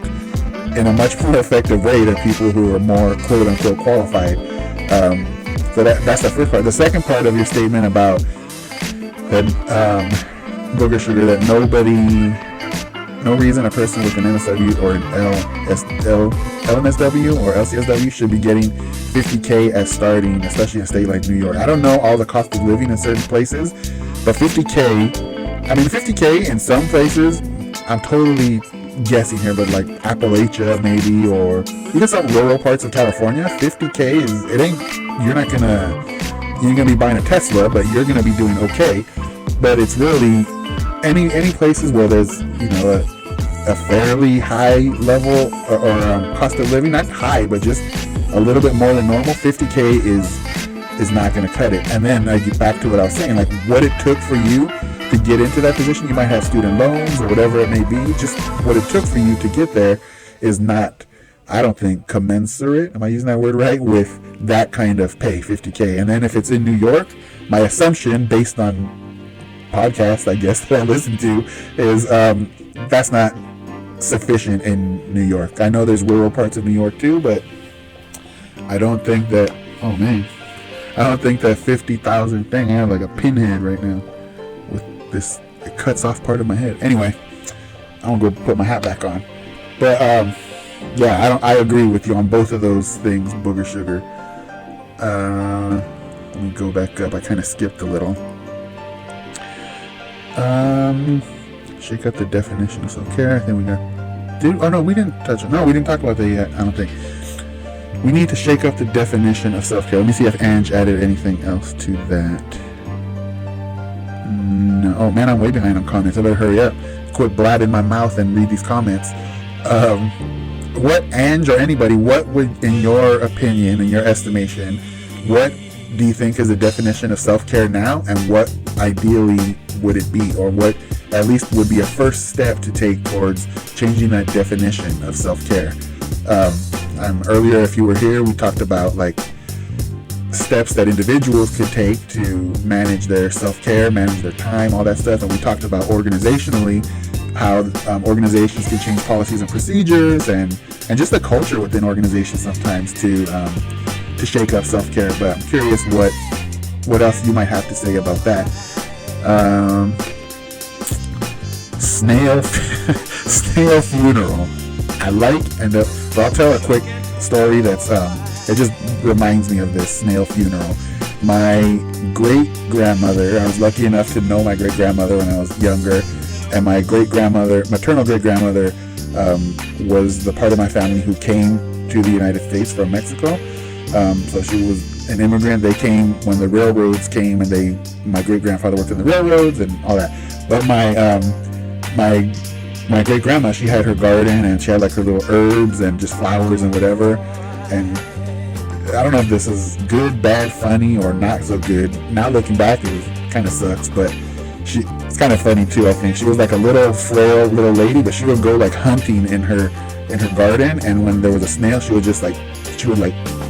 S1: in a much more effective way than people who are more quote unquote qualified. So that's the first part. The second part of your statement about that Booger Sugar, that no reason a person with an MSW or an LMSW or LCSW should be getting $50K as starting, especially in a state like New York. I don't know all the cost of living in certain places, But 50K, I mean 50K in some places, I'm totally guessing here, but like Appalachia maybe, or even some rural parts of California, 50K is, it ain't, you're not gonna, you ain't gonna be buying a Tesla, but you're gonna be doing okay. But it's really any places where there's, you know, a fairly high level or cost of living, not high, but just a little bit more than normal, 50K is not going to cut it. And then I get back to what I was saying, like what it took for you to get into that position. You might have student loans or whatever it may be. Just what it took for you to get there is not, I don't think, commensurate, am I using that word right, with that kind of pay, 50K. And then if it's in New York, my assumption based on podcasts, I guess, that I listen to is that's not sufficient in New York. I know there's rural parts of New York too, but I don't think that, oh man, I don't think that 50,000 thing, I have like a pinhead right now with this, it cuts off part of my head. Anyway, I'm gonna go put my hat back on. But yeah, I agree with you on both of those things, Booger Sugar. Let me go back up. I kind of skipped a little. Shake up the definition of self-care. I think we got. Oh no, we didn't touch it. No, we didn't talk about that yet. I don't think. We need to shake up the definition of self-care. Let me see if Ange added anything else to that. No. Oh man, I'm way behind on comments. I better hurry up. Quit blabbing my mouth and read these comments. What, Ange or anybody, what would, in your opinion, in your estimation, what do you think is the definition of self-care now, and what ideally would it be, or what at least would be a first step to take towards changing that definition of self-care? Earlier, if you were here, we talked about like steps that individuals could take to manage their self-care, manage their time, all that stuff, and we talked about organizationally how organizations can change policies and procedures, and just the culture within organizations sometimes to shake up self-care. But I'm curious what else you might have to say about that. Snail funeral. I like, and I'll tell a quick story that's it just reminds me of this snail funeral. My great-grandmother, I was lucky enough to know my great-grandmother when I was younger, and my great-grandmother, maternal great-grandmother, was the part of my family who came to the United States from Mexico. So she was an immigrant. They came when the railroads came, and my great-grandfather worked in the railroads and all that. But my great-grandma, she had her garden, and she had like her little herbs and just flowers and whatever. And I don't know if this is good, bad, funny, or not so good. Now looking back, it kind of sucks, but it's kind of funny too, I think. She was like a little frail little lady, but she would go like hunting in her garden, and when there was a snail, she would just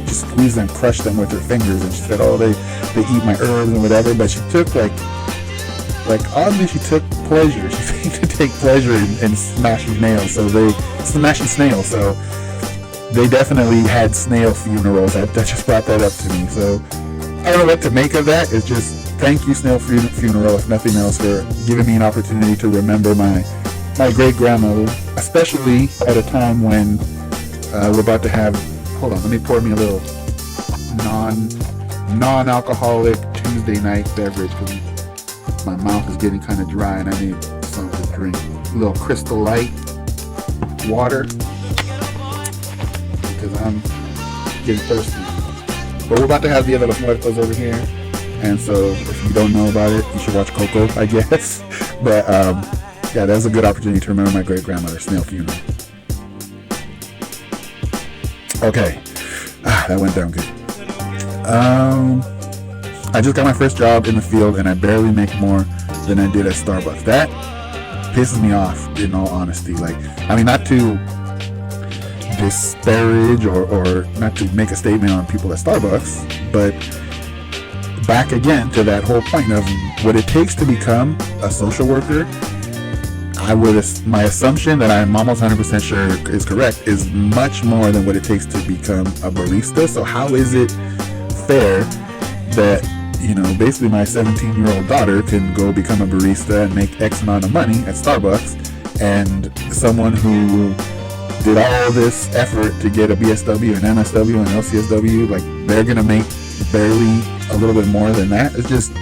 S1: squeeze them, crush them with her fingers, and she said, oh, they eat my herbs and whatever. But she took like oddly, she took pleasure. She seemed to take pleasure in smashing snails. So they definitely had snail funerals. That just brought that up to me. So I don't know what to make of that. It's just thank you, snail funeral, if nothing else, for giving me an opportunity to remember my great-grandmother, especially at a time when we're about to have, hold on, let me pour me a little non-alcoholic Tuesday night beverage, because my mouth is getting kind of dry and I need something to drink. A little Crystal Light water, because I'm getting thirsty. But we're about to have Dia de los Muertos over here, and so if you don't know about it, you should watch Coco, I guess. But yeah, that's a good opportunity to remember my great-grandmother's snail funeral. Okay, that went down good. I just got my first job in the field, and I barely make more than I did at Starbucks. That pisses me off, in all honesty. Like, I mean, not to disparage or not to make a statement on people at Starbucks, but back again to that whole point of what it takes to become a social worker. My assumption that I'm almost 100% sure is correct is much more than what it takes to become a barista. So how is it fair that, basically my 17-year-old daughter can go become a barista and make X amount of money at Starbucks, and someone who did all this effort to get a BSW, an MSW, and LCSW, like, they're gonna make barely a little bit more than that? It's just,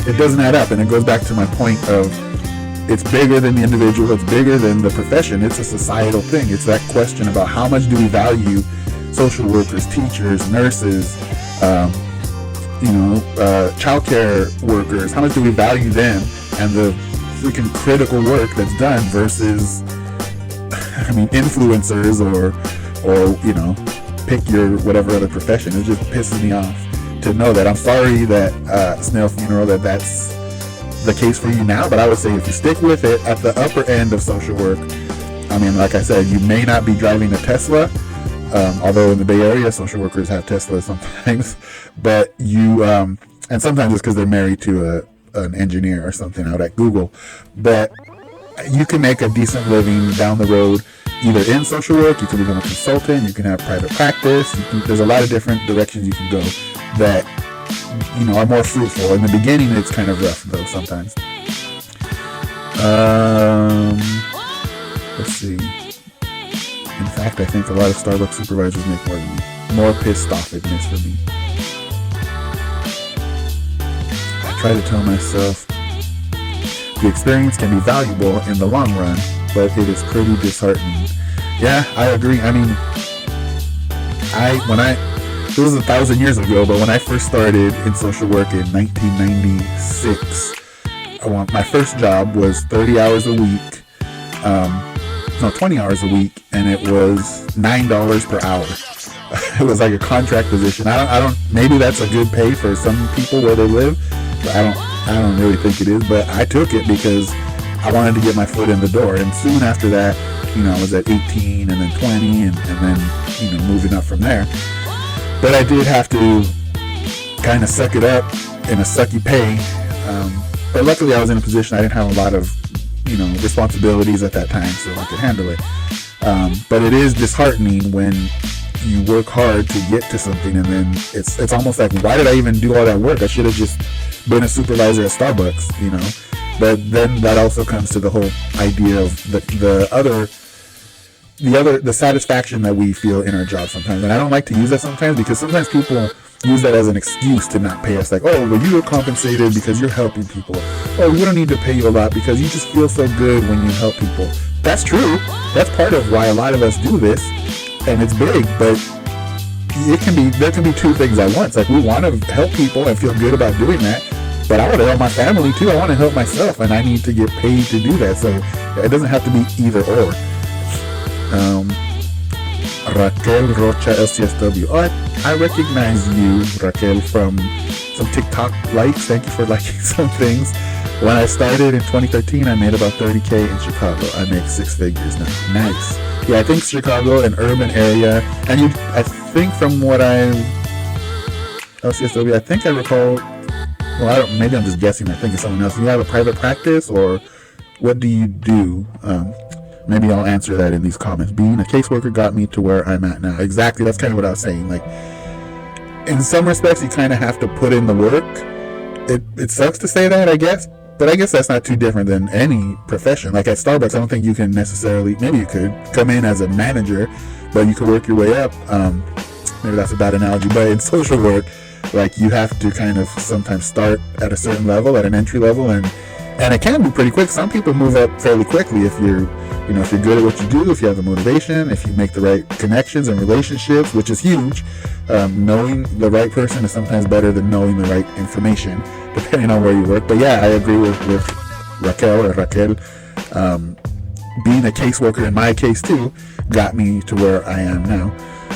S1: it doesn't add up. And it goes back to my point of, it's bigger than the individual, it's bigger than the profession, it's a societal thing. It's that question about how much do we value social workers, teachers, nurses, childcare workers, how much do we value them and the freaking critical work that's done versus, influencers or pick your whatever other profession. It just pisses me off to know that. I'm sorry that Snail Funeral, that's the case for you now, but I would say if you stick with it at the upper end of social work, like I said, you may not be driving a Tesla, although in the Bay Area social workers have Teslas sometimes, but you and sometimes it's because they're married to an engineer or something out at Google, but you can make a decent living down the road either in social work. You can become a consultant, you can have private practice, there's a lot of different directions you can go that are more fruitful. In the beginning it's kind of rough though sometimes. Let's see. In fact, I think a lot of Starbucks supervisors make more than me. More pissed offedness for me. I try to tell myself the experience can be valuable in the long run, but it is pretty disheartening. Yeah, I agree. It was 1,000 years ago, but when I first started in social work in 1996, my first job was 30 hours a week, 20 hours a week, and it was $9 per hour. It was like a contract position. I don't, maybe that's a good pay for some people where they live, but I don't really think it is, but I took it because I wanted to get my foot in the door. And soon after that, I was at 18 and then 20 and then, moving up from there. But I did have to kind of suck it up in a sucky pay. But luckily I was in a position I didn't have a lot of, responsibilities at that time, so I could handle it. But it is disheartening when you work hard to get to something and then it's almost like, why did I even do all that work? I should have just been a supervisor at Starbucks, But then that also comes to the whole idea of the satisfaction that we feel in our job sometimes. And I don't like to use that sometimes because sometimes people use that as an excuse to not pay us. Like, oh, well, you were compensated because you're helping people. Oh, we don't need to pay you a lot because you just feel so good when you help people. That's true. That's part of why a lot of us do this. And it's big, but there can be two things at once. Like, we want to help people and feel good about doing that, but I want to help my family too. I want to help myself, and I need to get paid to do that. So it doesn't have to be either or. Raquel Rocha LCSW. Oh, I recognize you, Raquel, from some TikTok likes. Thank you for liking some things. When I started in 2013, I made about 30K in Chicago. I make 6 figures now. Nice. Yeah, I think Chicago, an urban area, and I think from what LCSW, I think I recall, well, maybe I'm just guessing, I think it's someone else. Do you have a private practice, or what do you do? Maybe I'll answer that in these comments. Being a caseworker got me to where I'm at now. Exactly, that's kind of what I was saying. Like, in some respects, you kind of have to put in the work. It sucks to say that, I guess, but I guess that's not too different than any profession. Like at Starbucks, I don't think you can necessarily, maybe you could come in as a manager, but you could work your way up. Maybe that's a bad analogy, but in social work, like, you have to kind of sometimes start at a certain level, at an entry level, and it can be pretty quick. Some people move up fairly quickly if you're good at what you do, if you have the motivation, if you make the right connections and relationships, which is huge. Knowing the right person is sometimes better than knowing the right information, depending on where you work. But yeah, I agree with Raquel. Being a caseworker, in my case too, got me to where I am now.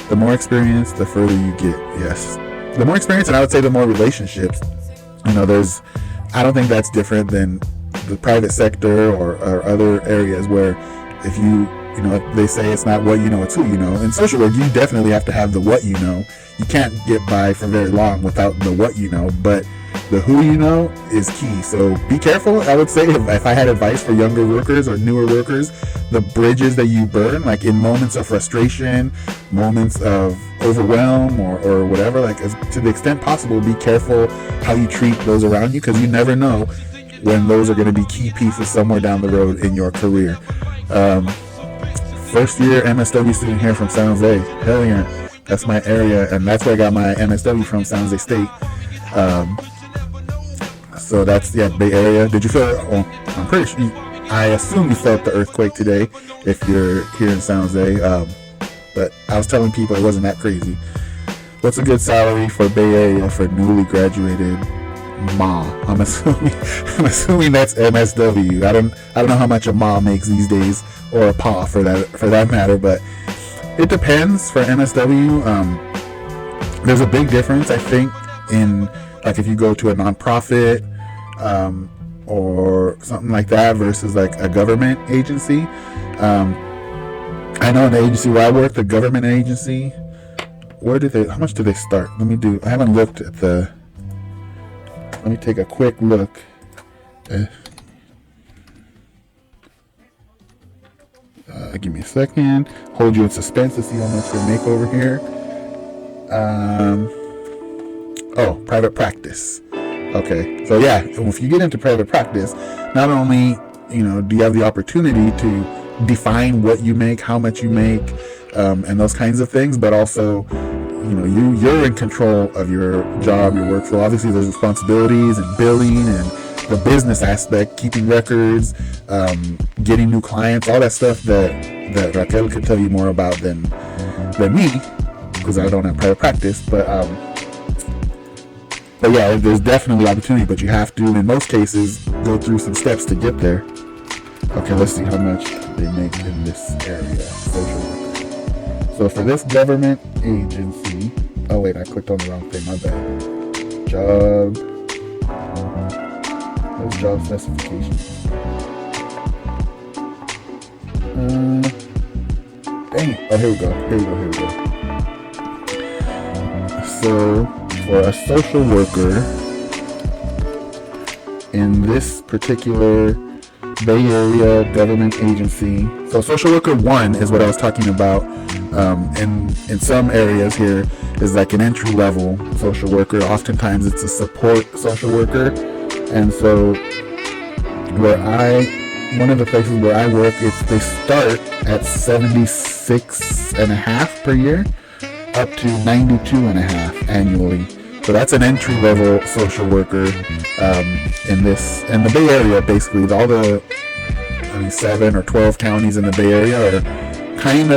S1: The more experience, the further you get. Yes, the more experience, and I would say the more relationships. I don't think that's different than the private sector or other areas where if they say it's not what you know, it's who you know. In social work, you definitely have to have the what you know. You can't get by for very long without the what you know, but the who you know is key. So be careful. I would say if I had advice for younger workers or newer workers, the bridges that you burn, like in moments of frustration, moments of overwhelm or whatever, like to the extent possible, be careful how you treat those around you, because you never know when those are going to be key pieces somewhere down the road in your career. First year MSW student here from San Jose. Hell yeah, that's my area, and that's where I got my MSW from, San Jose State. So that's, yeah, Bay Area. Did you feel it? Oh, I'm pretty sure. I assume you felt the earthquake today if you're here in San Jose. But I was telling people it wasn't that crazy. What's a good salary for Bay Area for newly graduated ma? I'm assuming that's MSW. I don't know how much a ma makes these days, or a pa for that matter, but it depends for MSW. There's a big difference, I think, in like if you go to a nonprofit or something like that versus like a government agency. I know in the agency where I work, the government agency, how much do they start? I haven't looked at let me take a quick look. Give me a second. Hold you in suspense to see how much they make over here. Private practice. Okay, so yeah, if you get into private practice, not only do you have the opportunity to define what you make, how much you make, and those kinds of things, but also you're in control of your job, your workflow. Obviously, there's responsibilities and billing and the business aspect, keeping records, getting new clients, all that stuff that Raquel could tell you more about than me, because I don't have private practice. But yeah, there's definitely opportunity, but you have to, in most cases, go through some steps to get there. Okay, let's see how much they make in this area. Social worker. So for this government agency, oh wait, I clicked on the wrong thing, my bad. Job specifications. Dang. Oh, here we go. So for a social worker in this particular Bay Area government agency, so social worker 1 is what I was talking about. In some areas here is like an entry level social worker. Oftentimes it's a support social worker. And so one of the places where I work, they start at 76 and a half per year up to 92 and a half annually. So that's an entry level social worker in the Bay Area. Basically, all the 7 or 12 counties in the Bay Area are kind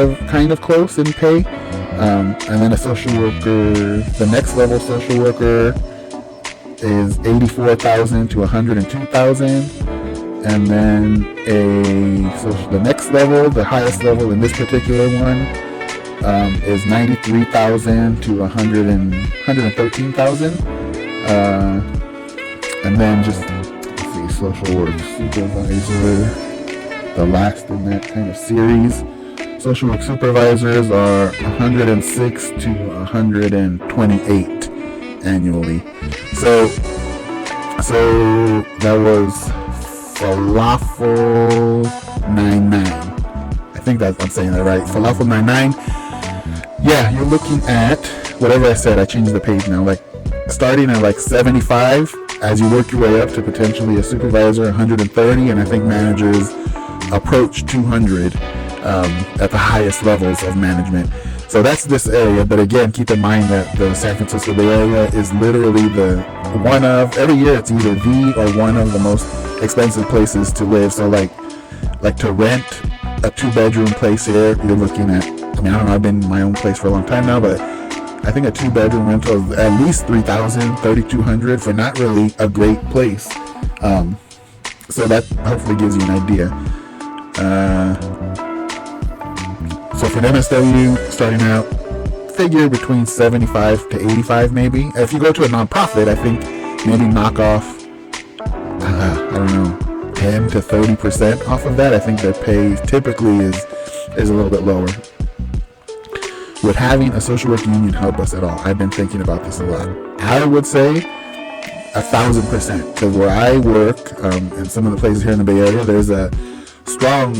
S1: of close in pay. And then a social worker, the next level social worker is 84,000 to 102,000, and then the next level, the highest level in this particular one, is 93,000 to 113,000, and then just social work supervisor, the last in that kind of series. Social work supervisors are 106 to 128 annually. So that was Falafel 99. I think I'm saying that right. Falafel 99. Yeah, you're looking at whatever I said. I changed the page now. Like starting at like 75 as you work your way up to potentially a supervisor, 130, and I think managers approach 200 at the highest levels of management. So that's this area, but again, keep in mind that the San Francisco Bay Area is literally every year it's either the or one of the most expensive places to live. So like to rent a 2-bedroom place here, you're looking at, I don't know, I've been in my own place for a long time now, but I think a 2-bedroom rental is at least $3,000, $3,200 for not really a great place. So that hopefully gives you an idea. So for MSW, starting out, figure between 75 to 85 maybe. If you go to a nonprofit, I think maybe knock off, 10 to 30% off of that. I think their pay typically is a little bit lower. Would having a social work union help us at all? I've been thinking about this a lot. I would say 1,000%, because where I work, in some of the places here in the Bay Area, there's a strong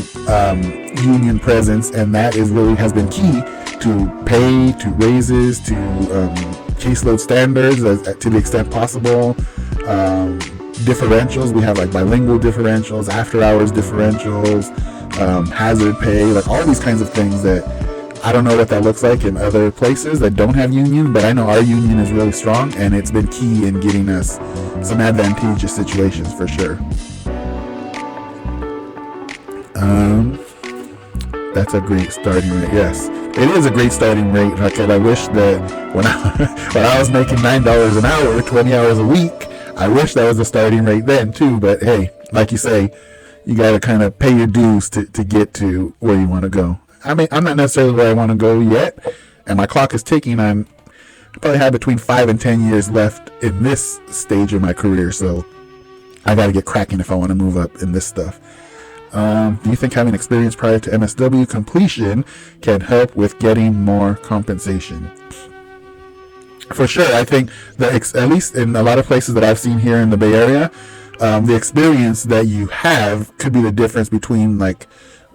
S1: union presence, and that has been key to pay, to raises, to caseload standards to the extent possible. Differentials, we have like bilingual differentials, after hours differentials, hazard pay, like all these kinds of things that I don't know what that looks like in other places that don't have union, but I know our union is really strong, and it's been key in getting us some advantageous situations for sure. That's a great starting rate. Yes, it is a great starting rate. And I wish that when I was making $9 an hour, 20 hours a week, I wish that was the starting rate then too. But hey, like you say, you got to kind of pay your dues to get to where you want to go. I mean, I'm not necessarily where I want to go yet, and my clock is ticking. I probably have between 5 and 10 years left in this stage of my career, so I got to get cracking if I want to move up in this stuff. Do you think having experience prior to MSW completion can help with getting more compensation? For sure. I think that at least in a lot of places that I've seen here in the Bay Area, the experience that you have could be the difference between, like,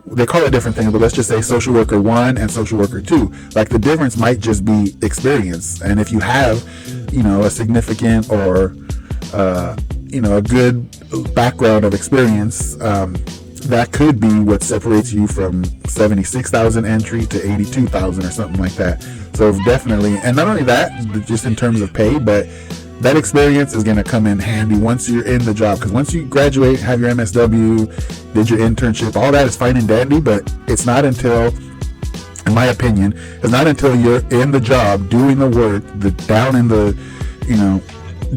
S1: they call it different things, but let's just say social worker 1 and social worker 2. Like, the difference might just be experience. And if you have, a significant or, a good background of experience, that could be what separates you from 76,000 entry to 82,000 or something like that. So definitely, and not only that, just in terms of pay, but that experience is going to come in handy once you're in the job. Because once you graduate, have your MSW, did your internship, all that is fine and dandy, but it's not until, in my opinion, it's not until you're in the job, doing the work, down in the,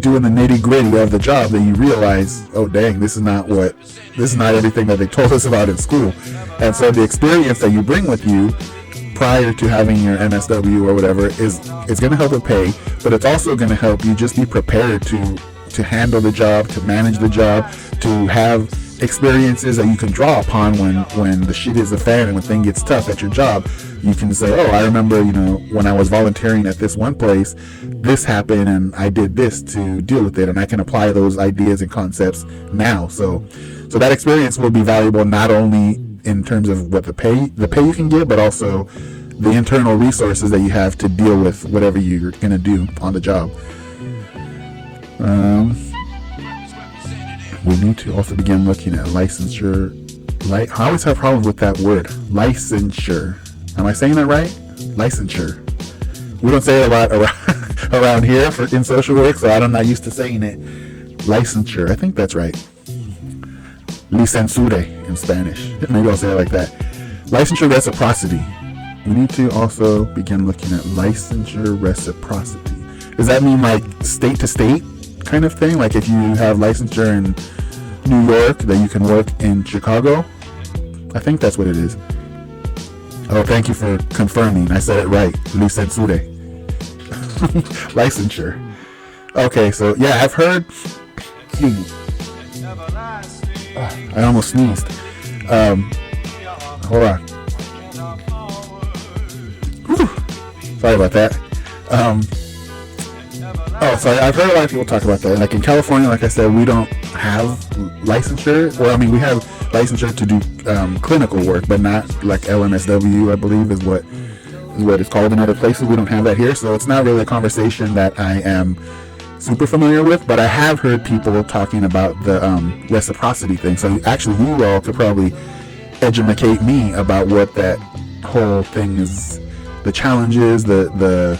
S1: doing the nitty gritty of the job, that you realize, oh dang, this is not everything that they told us about in school. And so the experience that you bring with you prior to having your MSW or whatever is going to help with pay, but it's also going to help you just be prepared to handle the job, to manage the job, to have experiences that you can draw upon when the shit is a fan and when things gets tough at your job. You can say, oh, I remember, when I was volunteering at this one place, this happened and I did this to deal with it, and I can apply those ideas and concepts now. So that experience will be valuable not only in terms of what the pay you can get, but also the internal resources that you have to deal with whatever you're going to do on the job. We need to also begin looking at licensure. I always have problems with that word, licensure. Am I saying that right? Licensure. We don't say it a lot around here in social work, so I'm not used to saying it. Licensure. I think that's right. Licensure in Spanish. Maybe I'll say it like that. Licensure reciprocity. We need to also begin looking at licensure reciprocity. Does that mean like state to state kind of thing? Like if you have licensure in New York, that you can work in Chicago? I think that's what it is. Oh, thank you for confirming. I said it right. Licensure. Licensure. Okay, so yeah, I've heard. I almost sneezed. Hold on. Whew. Sorry about that. Sorry. I've heard a lot of people talk about that. Like in California, like I said, we don't have licensure. Well, I mean, we have licensure to do clinical work, but not like LMSW, I believe is what it's called in other places. We don't have that here, so it's not really a conversation that I am super familiar with, but I have heard people talking about the reciprocity thing. So actually, you all could probably educate me about what that whole thing is, the challenges, the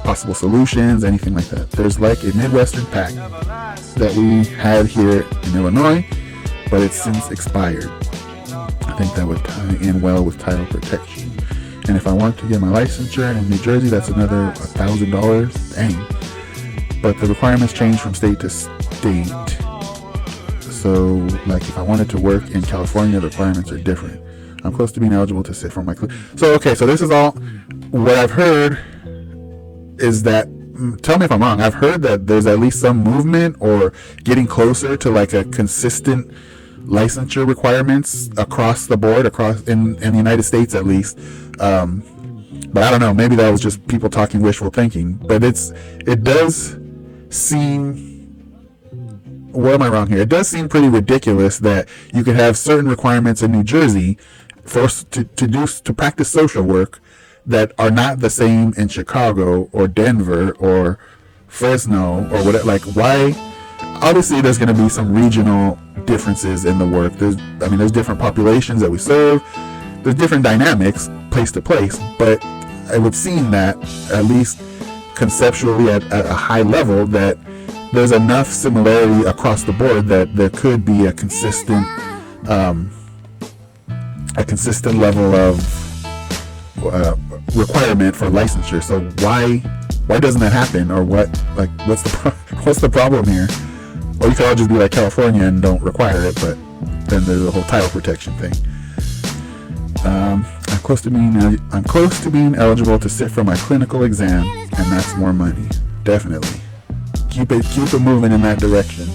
S1: possible solutions, anything like that. There's like a Midwestern Pact that we had here in Illinois, but it's since expired. I think that would tie in well with title protection. And if I want to get my licensure in New Jersey, that's another $1,000. Dang. But the requirements change from state to state. So, like, if I wanted to work in California, the requirements are different. I'm close to being eligible to sit for my... So, okay, so this is all... What I've heard is that... Tell me if I'm wrong. I've heard that there's at least some movement or getting closer to, like, a consistent licensure requirements across the board, in the United States at least. But I don't know. Maybe that was just people talking wishful thinking. But it does seem... What am I wrong here? It does seem pretty ridiculous that you could have certain requirements in New Jersey to practice social work that are not the same in Chicago or Denver or Fresno or whatever. Like, why? Obviously, there's going to be some regional differences in the work. There's different populations that we serve. there's different dynamics place to place, but it would seem that, at least conceptually at a high level, that there's enough similarity across the board that there could be a consistent level of requirement for licensure. So why doesn't that happen? Or what's the problem here? Or you could all just be like California and don't require it, but then there's a whole title protection thing. I'm close to being eligible to sit for my clinical exam, and that's more money. Definitely. Keep it moving in that direction.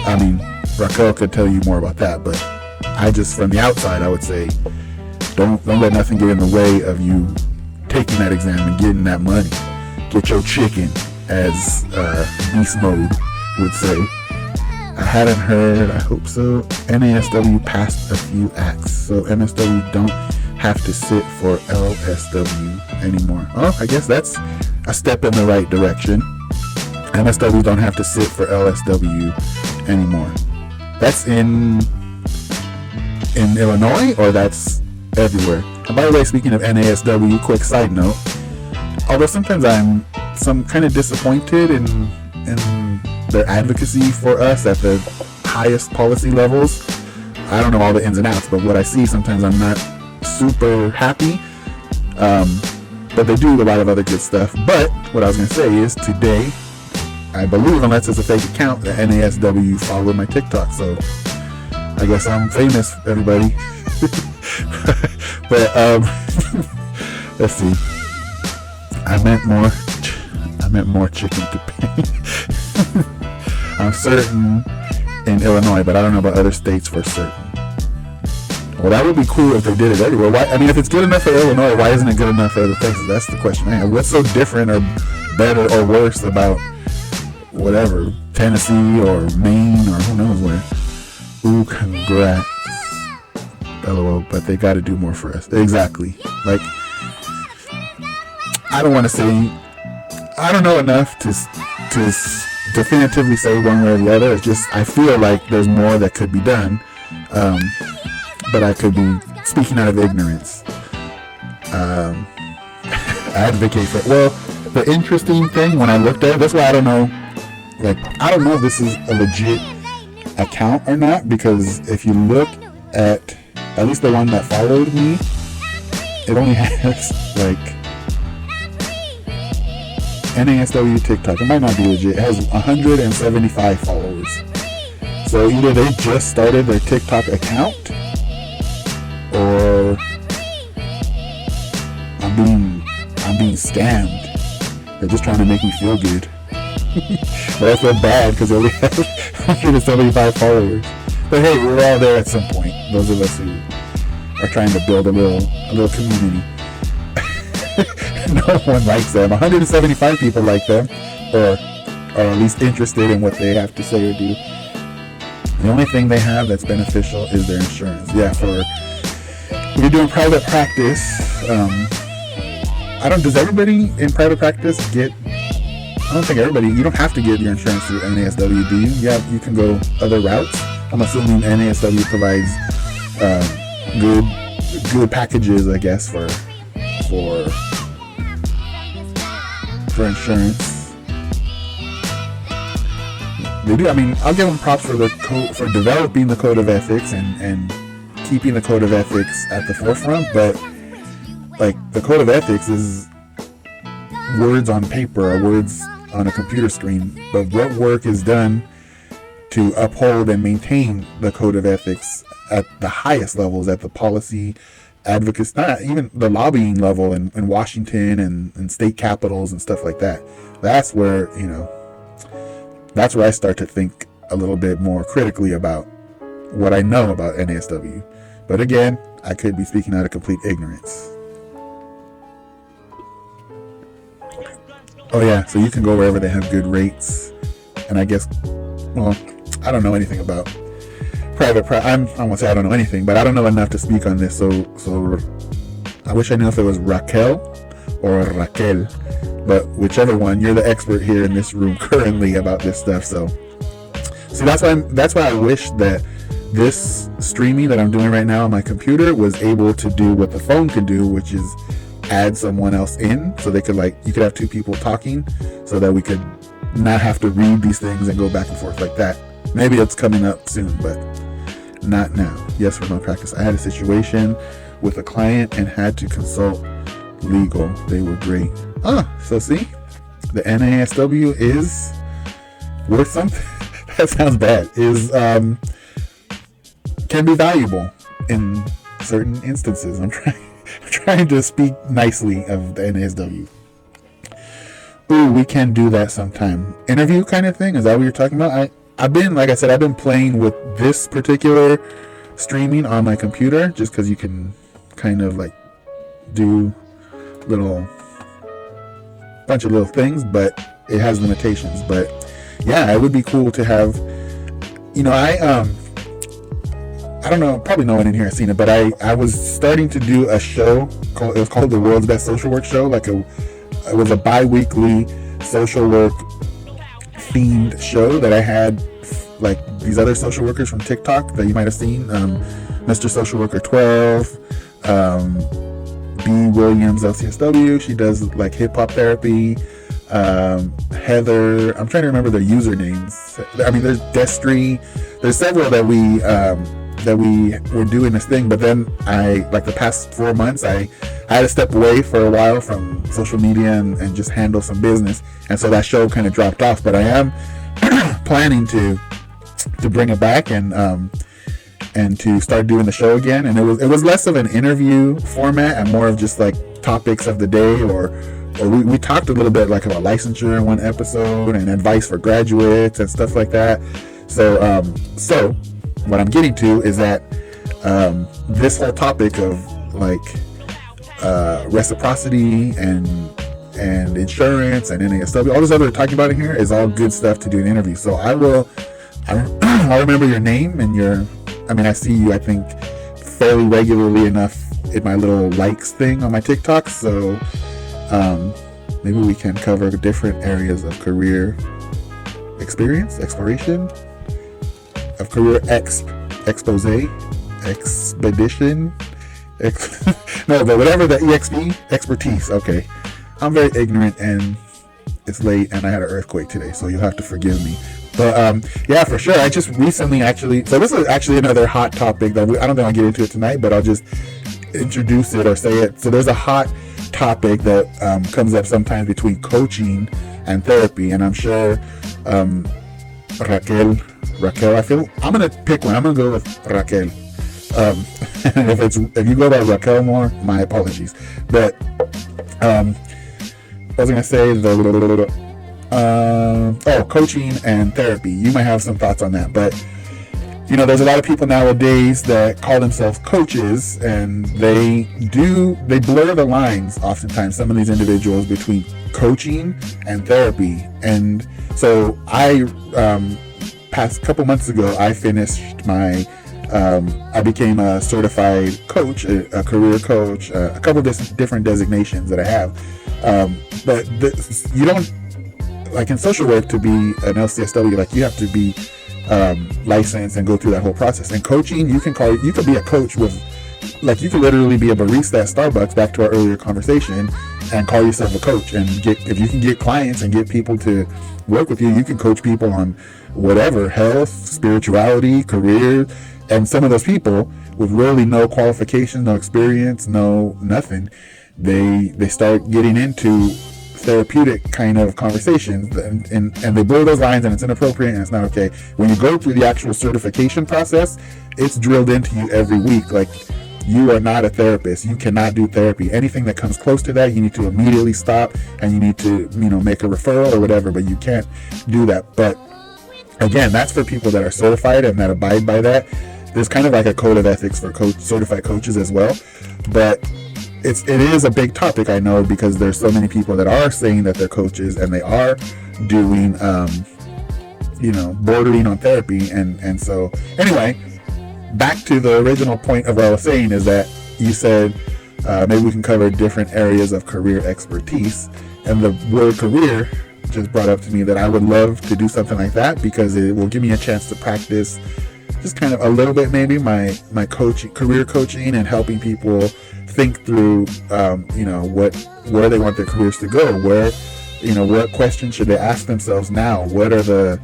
S1: I mean, Raquel could tell you more about that, but I just, from the outside, I would say, don't let nothing get in the way of you taking that exam and getting that money. Get your chicken, as Beast Mode would say. I hadn't heard, I hope so. NASW passed a few acts, so MSW don't have to sit for LSW anymore. Oh, I guess that's a step in the right direction. MSW don't have to sit for LSW anymore. That's in Illinois, or that's everywhere? And by the way, speaking of NASW, quick side note, although sometimes I'm kind of disappointed in their advocacy for us at the highest policy levels. I don't know all the ins and outs, but what I see, sometimes I'm not super happy. But they do a lot of other good stuff. But what I was going to say is, today, I believe, unless it's a fake account, the NASW followed my TikTok. So I guess I'm famous, everybody. But let's see. I meant more chicken to pay. I'm certain in Illinois, but I don't know about other states for certain. Well, that would be cool if they did it everywhere. Why? I mean, if it's good enough for Illinois, why isn't it good enough for other places? That's the question I have. What's so different or better or worse about whatever, Tennessee or Maine or who knows where? Ooh, congrats. LOL, but they got to do more for us. Exactly. Like, I don't want to say, I don't know enough to definitively say one way or the other. It's just, I feel like there's more that could be done, but I could be speaking out of ignorance. Advocate for it. Well, the interesting thing when I looked at it, that's why I don't know, like, I don't know if this is a legit account or not, because if you look at least the one that followed me, it only has like NASW TikTok. It might not be legit. It has 175 followers. So either they just started their TikTok account, or I'm being scammed. They're just trying to make me feel good. But I feel bad because they only have 175 followers. But hey, we're all there at some point. Those of us who are trying to build a little community. No one likes them. 175 people like them, or are at least interested in what they have to say or do. The only thing they have that's beneficial is their insurance. Yeah, if you're doing private practice, does everybody in private practice get, I don't think everybody, you don't have to get your insurance through NASW, do you? Yeah, you can go other routes. I'm assuming NASW provides good packages, I guess, for insurance. They do. I mean, I'll give them props for for developing the code of ethics and keeping the code of ethics at the forefront. But like, the code of ethics is words on paper or words on a computer screen. But what work is done to uphold and maintain the code of ethics at the highest levels, at the policy advocacy, not even the lobbying level in Washington and state capitals and stuff like that. That's where I start to think a little bit more critically about what I know about NASW. But again, I could be speaking out of complete ignorance. Oh yeah, so you can go wherever they have good rates. And I guess, well, I don't know anything about private I won't say I don't know anything, but I don't know enough to speak on this. So I wish I knew if it was Raquel or Raquel, but whichever one, you're the expert here in this room currently about this stuff. So see, that's why I wish that this streaming that I'm doing right now on my computer was able to do what the phone could do, which is add someone else in, so they could, like, you could have two people talking, so that we could not have to read these things and go back and forth like that. Maybe it's coming up soon, but not now. Yes, remote practice. I had a situation with a client and had to consult legal. They were great. So see, the NASW is worth something. That sounds bad. Is can be valuable in certain instances. I'm trying to speak nicely of the NASW. Ooh, we can do that sometime. Interview kind of thing? Is that what you're talking about? I've been, like I said, I've been playing with this particular streaming on my computer, just because you can kind of like do bunch of little things, but it has limitations. But yeah, it would be cool to have, I don't know, probably no one in here has seen it, but I was starting to do a show it was called the World's Best Social Work Show. It was a bi-weekly social work themed show that I had, like, these other social workers from TikTok that you might have seen, Mr. Social Worker 12, B. Williams LCSW, she does like hip hop therapy, Heather, I'm trying to remember their usernames. I mean, there's Destry, there's several that we were doing this thing, but then like the past 4 months, I had to step away for a while from social media and just handle some business, and so that show kind of dropped off. But I am planning to bring it back and to start doing the show again. And it was less of an interview format and more of just like topics of the day, or we talked a little bit like about licensure in one episode and advice for graduates and stuff like that. So what I'm getting to is that this whole topic of like reciprocity and insurance and NASW, all this other talking about in here is all good stuff to do an interview. So I'll remember your name and I see you, I think, fairly regularly enough in my little likes thing on my TikTok. So maybe we can cover different areas of career exploration, of career expose, expedition, no, but whatever the EXP, expertise. Okay, I'm very ignorant and it's late and I had an earthquake today, so you'll have to forgive me. But yeah, for sure. I just recently so this is actually another hot topic that I don't think I'll get into it tonight, but I'll just introduce it or say it. So there's a hot topic that comes up sometimes between coaching and therapy, and I'm sure Raquel, I feel I'm gonna pick one. I'm gonna go with Raquel. And if you go by Raquel more, my apologies. But I was gonna say coaching and therapy. You might have some thoughts on that, but there's a lot of people nowadays that call themselves coaches, and they blur the lines oftentimes, some of these individuals, between coaching and therapy. And so past couple months ago, I finished I became a certified coach, a career coach, a couple of different designations that I have. But you don't, like in social work, to be an LCSW, like you have to be licensed and go through that whole process. And coaching, you could be a coach with, like, you could literally be a barista at Starbucks, back to our earlier conversation, and call yourself a coach. And if you can get clients and get people to work with you, you can coach people on whatever, health, spirituality, career. And some of those people with really no qualifications, no experience, no nothing, they start getting into therapeutic kind of conversations, and they blur those lines, and it's inappropriate and it's not okay. When you go through the actual certification process, it's drilled into you every week, like, you are not a therapist. You cannot do therapy. Anything that comes close to that, you need to immediately stop, and you need to, make a referral or whatever, but you can't do that. But again, that's for people that are certified and that abide by that. There's kind of like a code of ethics for certified coaches as well, but it is a big topic, I know, because there's so many people that are saying that they're coaches and they are doing, bordering on therapy. And so anyway, back to the original point of what I was saying is that you said, maybe we can cover different areas of career expertise, and the word career just brought up to me that I would love to do something like that, because it will give me a chance to practice just kind of a little bit, maybe my coaching, career coaching, and helping people think through, where they want their careers to go, where, what questions should they ask themselves now, what are the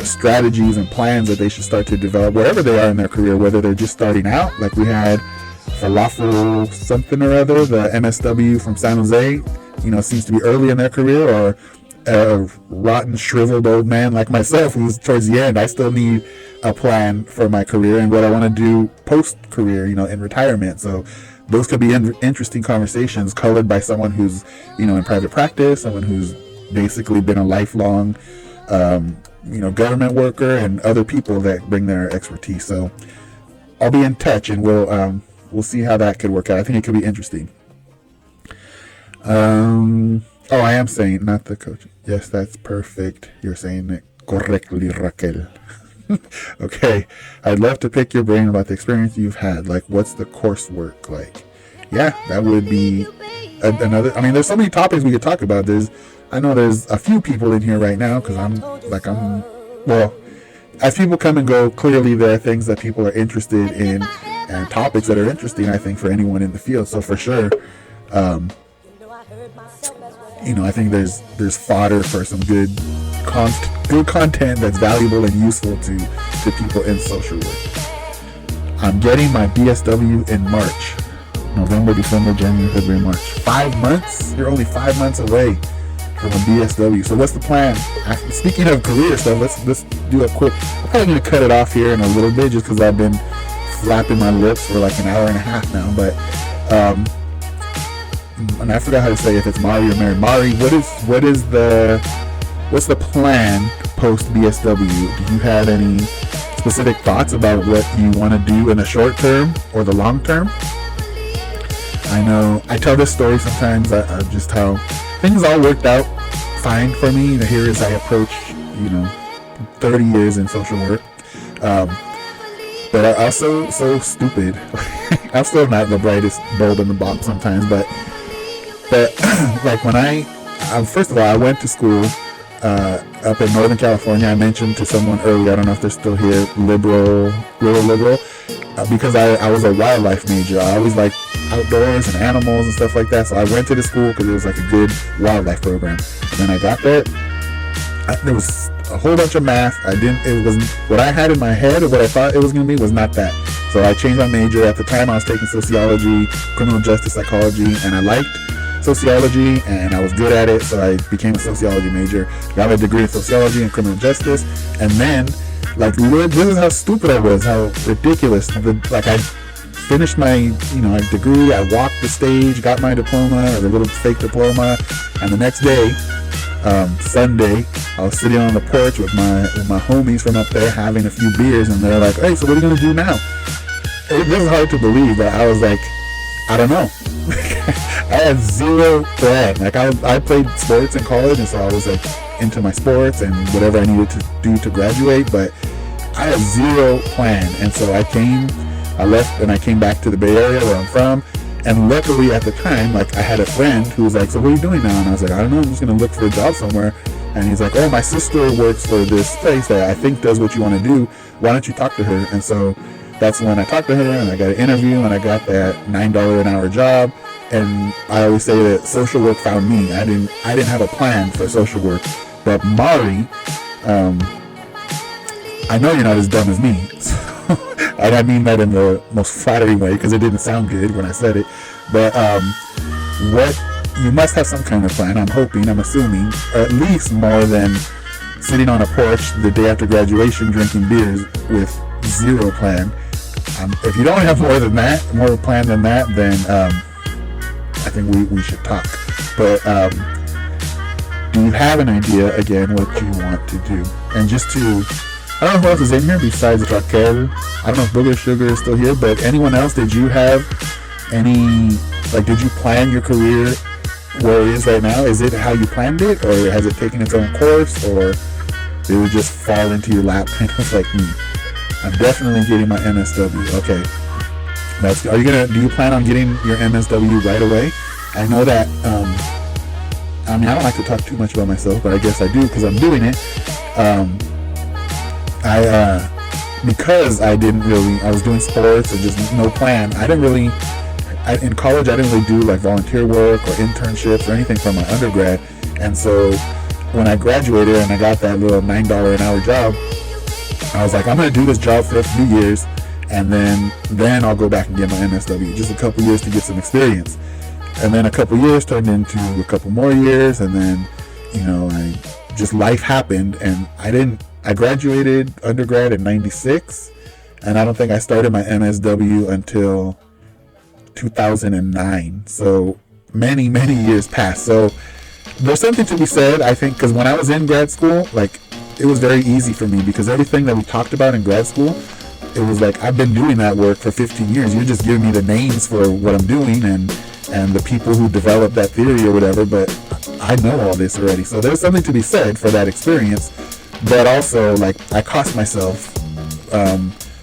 S1: strategies and plans that they should start to develop wherever they are in their career, whether they're just starting out, like we had Falafel something or other, the MSW from San Jose, seems to be early in their career, or a rotten, shriveled old man like myself who's towards the end. I still need a plan for my career and what I want to do post-career, in retirement. So those could be interesting conversations colored by someone who's, in private practice, someone who's basically been a lifelong, government worker, and other people that bring their expertise. So I'll be in touch, and we'll see how that could work out. I think it could be interesting. I am saying, not the coach. Yes, that's perfect. You're saying it correctly, Raquel. Okay. I'd love to pick your brain about the experience you've had. Like, what's the coursework like? Yeah, that would be another. I mean, there's so many topics we could talk about. I know there's a few people in here right now, because as people come and go, clearly there are things that people are interested in and topics that are interesting, I think, for anyone in the field. So for sure, I think there's fodder for some good content that's valuable and useful to people in social work. I'm getting my BSW in March. November, December, January, February, March. 5 months? You're only 5 months away from a BSW. So what's the plan? Speaking of career stuff, let's do a quick. I'm probably going to cut it off here in a little bit just because I've been flapping my lips for like an hour and a half now. But and I forgot how to say if it's Mari or Mary. Mari, what's the plan post BSW? Do you have any specific thoughts about what you want to do in the short term or the long term? I know I tell this story sometimes, just how things all worked out fine for me here as I approach 30 years in social work, but I'm also so stupid. I'm still not the brightest bulb in the box sometimes, but like when first of all, I went to school up in Northern California. I mentioned to someone earlier, I don't know if they're still here, liberal, because I was a wildlife major. I always liked outdoors and animals and stuff like that. So I went to the school because it was like a good wildlife program. And then I got there. There was a whole bunch of math. It wasn't what I had in my head or what I thought it was going to be was not that. So I changed my major. At the time I was taking sociology, criminal justice psychology, and I liked sociology and I was good at it. So I became a sociology major, got a degree in sociology and criminal justice. And then this is how stupid I was, how ridiculous. I finished my, degree. I walked the stage, got my diploma, or the little fake diploma, and the next day, Sunday, I was sitting on the porch with my homies from up there having a few beers, and they're like, "Hey, so what are you gonna do now?" It was hard to believe, but I was like, I don't know. I had zero plan. I played sports in college, and so I was into my sports and whatever I needed to do to graduate, but I had zero plan. And so I left and I came back to the Bay Area where I'm from. And luckily at the time, I had a friend who was like, "So what are you doing now?" And I was like, "I don't know, I'm just going to look for a job somewhere." And he's like, "Oh, my sister works for this place that I think does what you want to do. Why don't you talk to her?" And so that's when I talked to her and I got an interview and I got that $9 an hour job. And I always say that social work found me. I didn't have a plan for social work. But Mari, I know you're not as dumb as me. And I mean that in the most flattering way because it didn't sound good when I said it. But you must have some kind of plan, I'm assuming, or at least more than sitting on a porch the day after graduation drinking beers with zero plan. If you don't have more plan than that, then I think we should talk. But do you have an idea, again, what you want to do? And just I don't know who else is in here besides Raquel. I don't know if Booger Sugar is still here, but anyone else, did you have did you plan your career where it is right now? Is it how you planned it, or has it taken its own course, or did it just fall into your lap and it was like, I'm definitely getting my MSW. Okay. Do you plan on getting your MSW right away? I know that, I don't like to talk too much about myself, but I guess I do because I'm doing it. because I was doing sports and just no plan. In college, I didn't really do like volunteer work or internships or anything from my undergrad. And so when I graduated and I got that little $9 an hour job, I was like, I'm going to do this job for a few years, and then I'll go back and get my MSW. Just a couple years to get some experience. And then a couple years turned into a couple more years, and then, life happened, and I graduated undergrad in 96, and I don't think I started my MSW until 2009. So many, many years passed. So there's something to be said, I think, because when I was in grad school, like, it was very easy for me, because everything that we talked about in grad school, it was like, I've been doing that work for 15 years. You're just giving me the names for what I'm doing and the people who developed that theory or whatever, but I know all this already. So there's something to be said for that experience, but also, like, I cost myself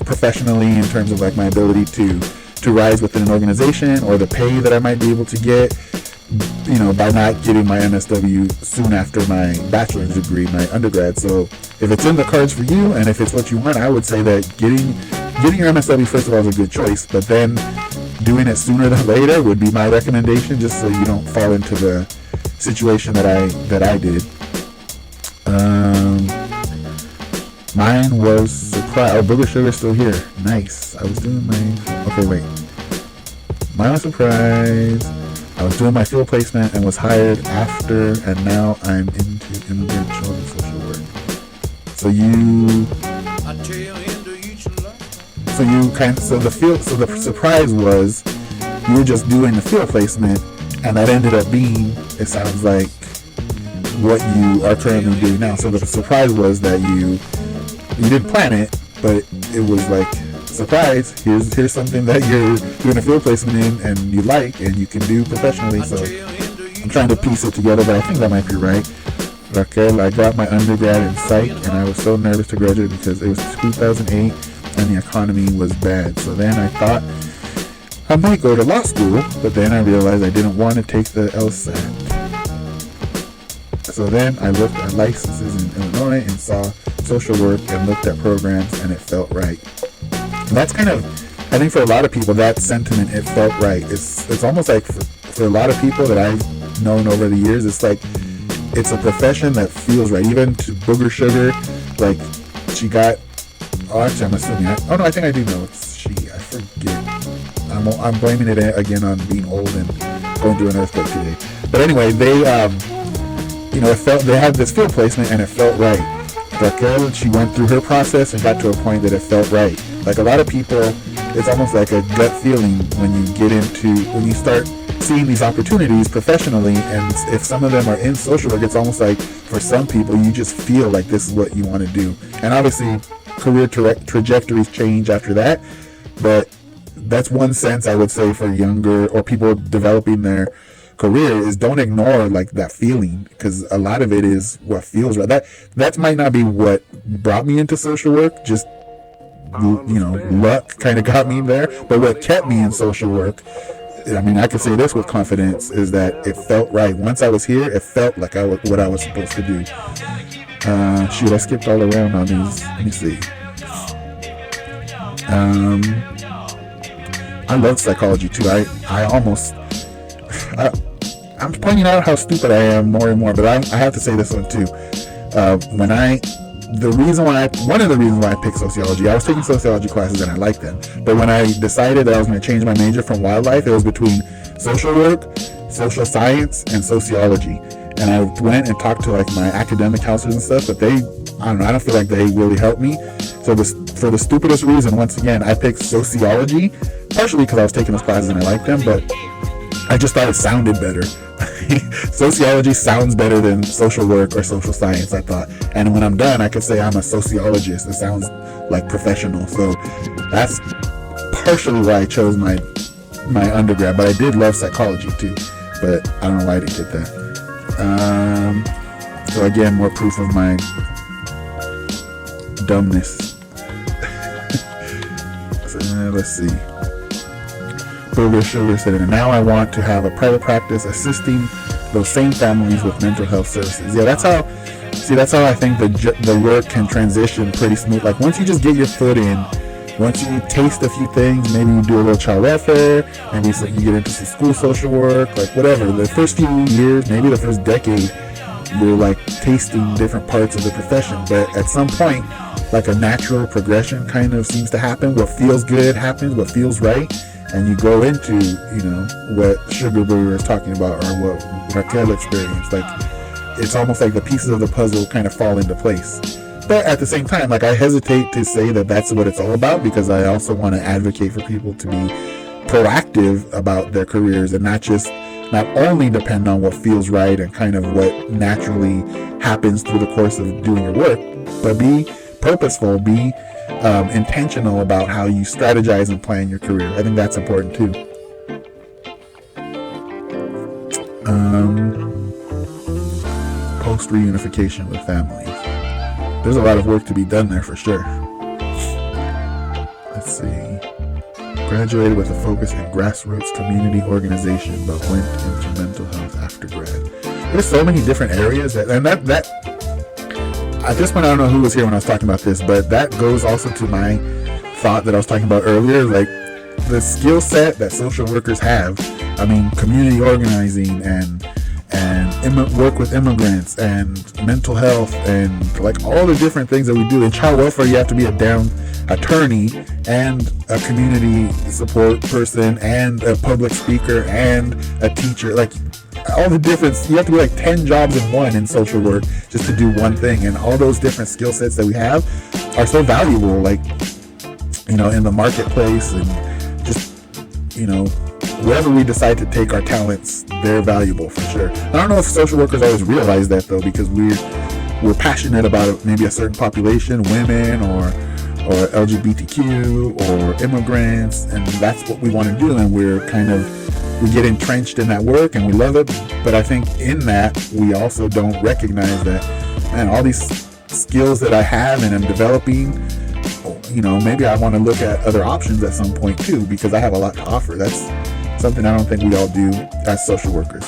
S1: professionally in terms of, like, my ability to rise within an organization, or the pay that I might be able to get, by not getting my MSW soon after my bachelor's degree, my undergrad. So if it's in the cards for you, and if it's what you want, I would say that getting your MSW, first of all, is a good choice, but then doing it sooner than later would be my recommendation, just so you don't fall into the situation that I did. Mine was surprise. Oh, Booger Sugar's still here. Nice. I was doing mine was surprise. I was doing my field placement and was hired after, and now I'm into immigrant children social work. So the surprise was you were just doing the field placement, and that ended up being, it sounds like, what you are currently doing now. So the surprise was that you didn't plan it, but it was like, surprise, here's something that you're doing a field placement in and you like and you can do professionally. So I'm trying to piece it together, but I think that might be right. Raquel, I got my undergrad in psych, and I was so nervous to graduate because it was 2008 and the economy was bad. So then I thought I might go to law school, but then I realized I didn't want to take the LSAT. So then I looked at licenses in Illinois and saw social work and looked at programs, and it felt right. And that's kind of, I think for a lot of people, that sentiment, it felt right. It's almost like for a lot of people that I've known over the years, it's like, it's a profession that feels right. Even to Booger Sugar, like, she got, actually I'm assuming, I think I do know it's she, I forget. I'm blaming it again on being old and going through an earthquake today. But anyway, they had this field placement and it felt right. Raquel, she went through her process and got to a point that it felt right. Like, a lot of people, it's almost like a gut feeling when you start seeing these opportunities professionally, and if some of them are in social work, it's almost like for some people you just feel like this is what you want to do. And obviously career trajectories change after that, but that's one sense I would say for younger or people developing their career, is don't ignore like that feeling, because a lot of it is what feels right. That might not be what brought me into social work, just luck kind of got me there, but what kept me in social work, I mean, I can say this with confidence, is that it felt right. Once I was here, it felt like what I was supposed to do. Shoot, I skipped all around on these. Let me see. I love psychology too. I'm pointing out how stupid I am more and more, but I have to say this one too. One of the reasons why I picked sociology, I was taking sociology classes and I liked them. But when I decided that I was going to change my major from wildlife, it was between social work, social science, and sociology. And I went and talked to like my academic counselors and stuff, but I don't feel like they really helped me. So for the stupidest reason, once again, I picked sociology, partially because I was taking those classes and I liked them, but I just thought it sounded better. Sociology sounds better than social work or social science, I thought. And when I'm done, I could say I'm a sociologist. It sounds like professional. So that's partially why I chose my undergrad. But I did love psychology too. But I don't know why I didn't get that. So again, more proof of my dumbness. Let's see. Booger Sugar said, and now I want to have a private practice assisting those same families with mental health services. Yeah, that's how See, that's how I think the work can transition pretty smooth. Like once you just get your foot in, once you taste a few things, maybe you do a little child welfare, maybe so you get into some school social work, like whatever. The first few years, maybe the first decade, you're like tasting different parts of the profession. But at some point, like a natural progression kind of seems to happen. What feels good happens, what feels right, and you go into, what Sugar Brewer is talking about, or what Raquel experienced. Like it's almost like the pieces of the puzzle kind of fall into place. But at the same time, like I hesitate to say that that's what it's all about, because I also want to advocate for people to be proactive about their careers and not only depend on what feels right and kind of what naturally happens through the course of doing your work, but be purposeful, be intentional about how you strategize and plan your career. I think that's important too. Post reunification with families. There's a lot of work to be done there for sure. Let's see. Graduated with a focus in grassroots community organization, but went into mental health after grad. There's so many different areas that at this point I don't know who was here when I was talking about this, but that goes also to my thought that I was talking about earlier, like the skill set that social workers have. I mean, community organizing and work with immigrants and mental health and like all the different things that we do. In child welfare, you have to be a damn attorney and a community support person and a public speaker and a teacher. Like all the difference, you have to be like 10 jobs in one in social work just to do one thing. And all those different skill sets that we have are so valuable, like, in the marketplace, and just, wherever we decide to take our talents, they're valuable for sure. I don't know if social workers always realize that though, because we're passionate about maybe a certain population, women or LGBTQ or immigrants, and that's what we want to do, and we get entrenched in that work and we love it. But I think in that we also don't recognize that, man, all these skills that I have and I'm developing, maybe I want to look at other options at some point too, because I have a lot to offer. That's something I don't think we all do as social workers.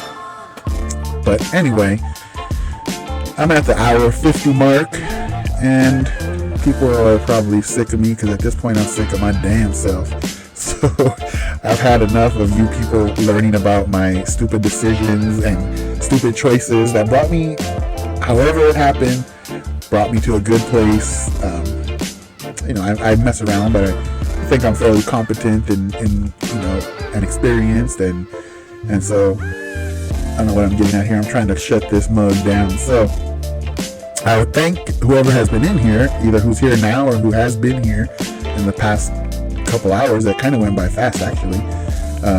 S1: But anyway, I'm at the hour 50 mark, and people are probably sick of me, because at this point I'm sick of my damn self. So I've had enough of you people learning about my stupid decisions and stupid choices that brought me, however it happened, brought me to a good place. I mess around, but I think I'm fairly competent and experienced, and so I don't know what I'm getting at here. I'm trying to shut this mug down. So I would thank whoever has been in here, either who's here now or who has been here in the past couple hours. That kind of went by fast, actually.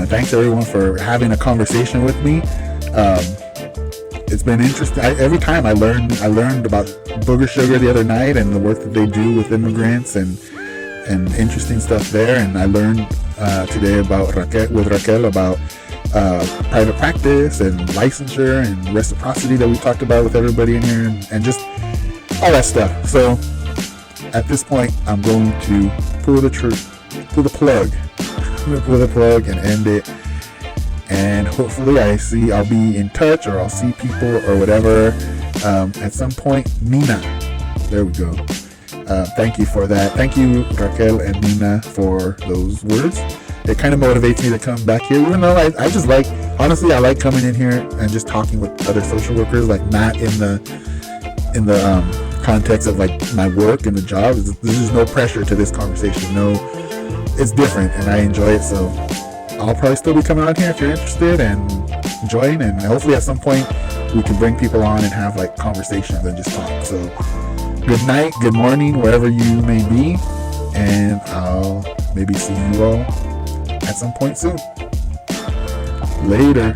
S1: Thanks everyone for having a conversation with me. It's been interesting. Every time I learned about Booger Sugar the other night and the work that they do with immigrants and interesting stuff there. And I learned today about Raquel about private practice and licensure and reciprocity that we talked about with everybody in here, and just all that stuff. So at this point, I'm going to pull the plug. I'm going to pull the plug and end it. And hopefully I'll be in touch, or I'll see people or whatever at some point. Nina, there we go. Thank you for that. Thank you, Raquel and Nina, for those words. It kind of motivates me to come back here, even though I just like, honestly, I like coming in here and just talking with other social workers, like not in the context of like my work and the job. There's just no pressure to this conversation. No, it's different, and I enjoy it. So I'll probably still be coming on here if you're interested and enjoying, and hopefully at some point we can bring people on and have like conversations and just talk. So good night, good morning, wherever you may be, and I'll maybe see you all at some point soon. Later.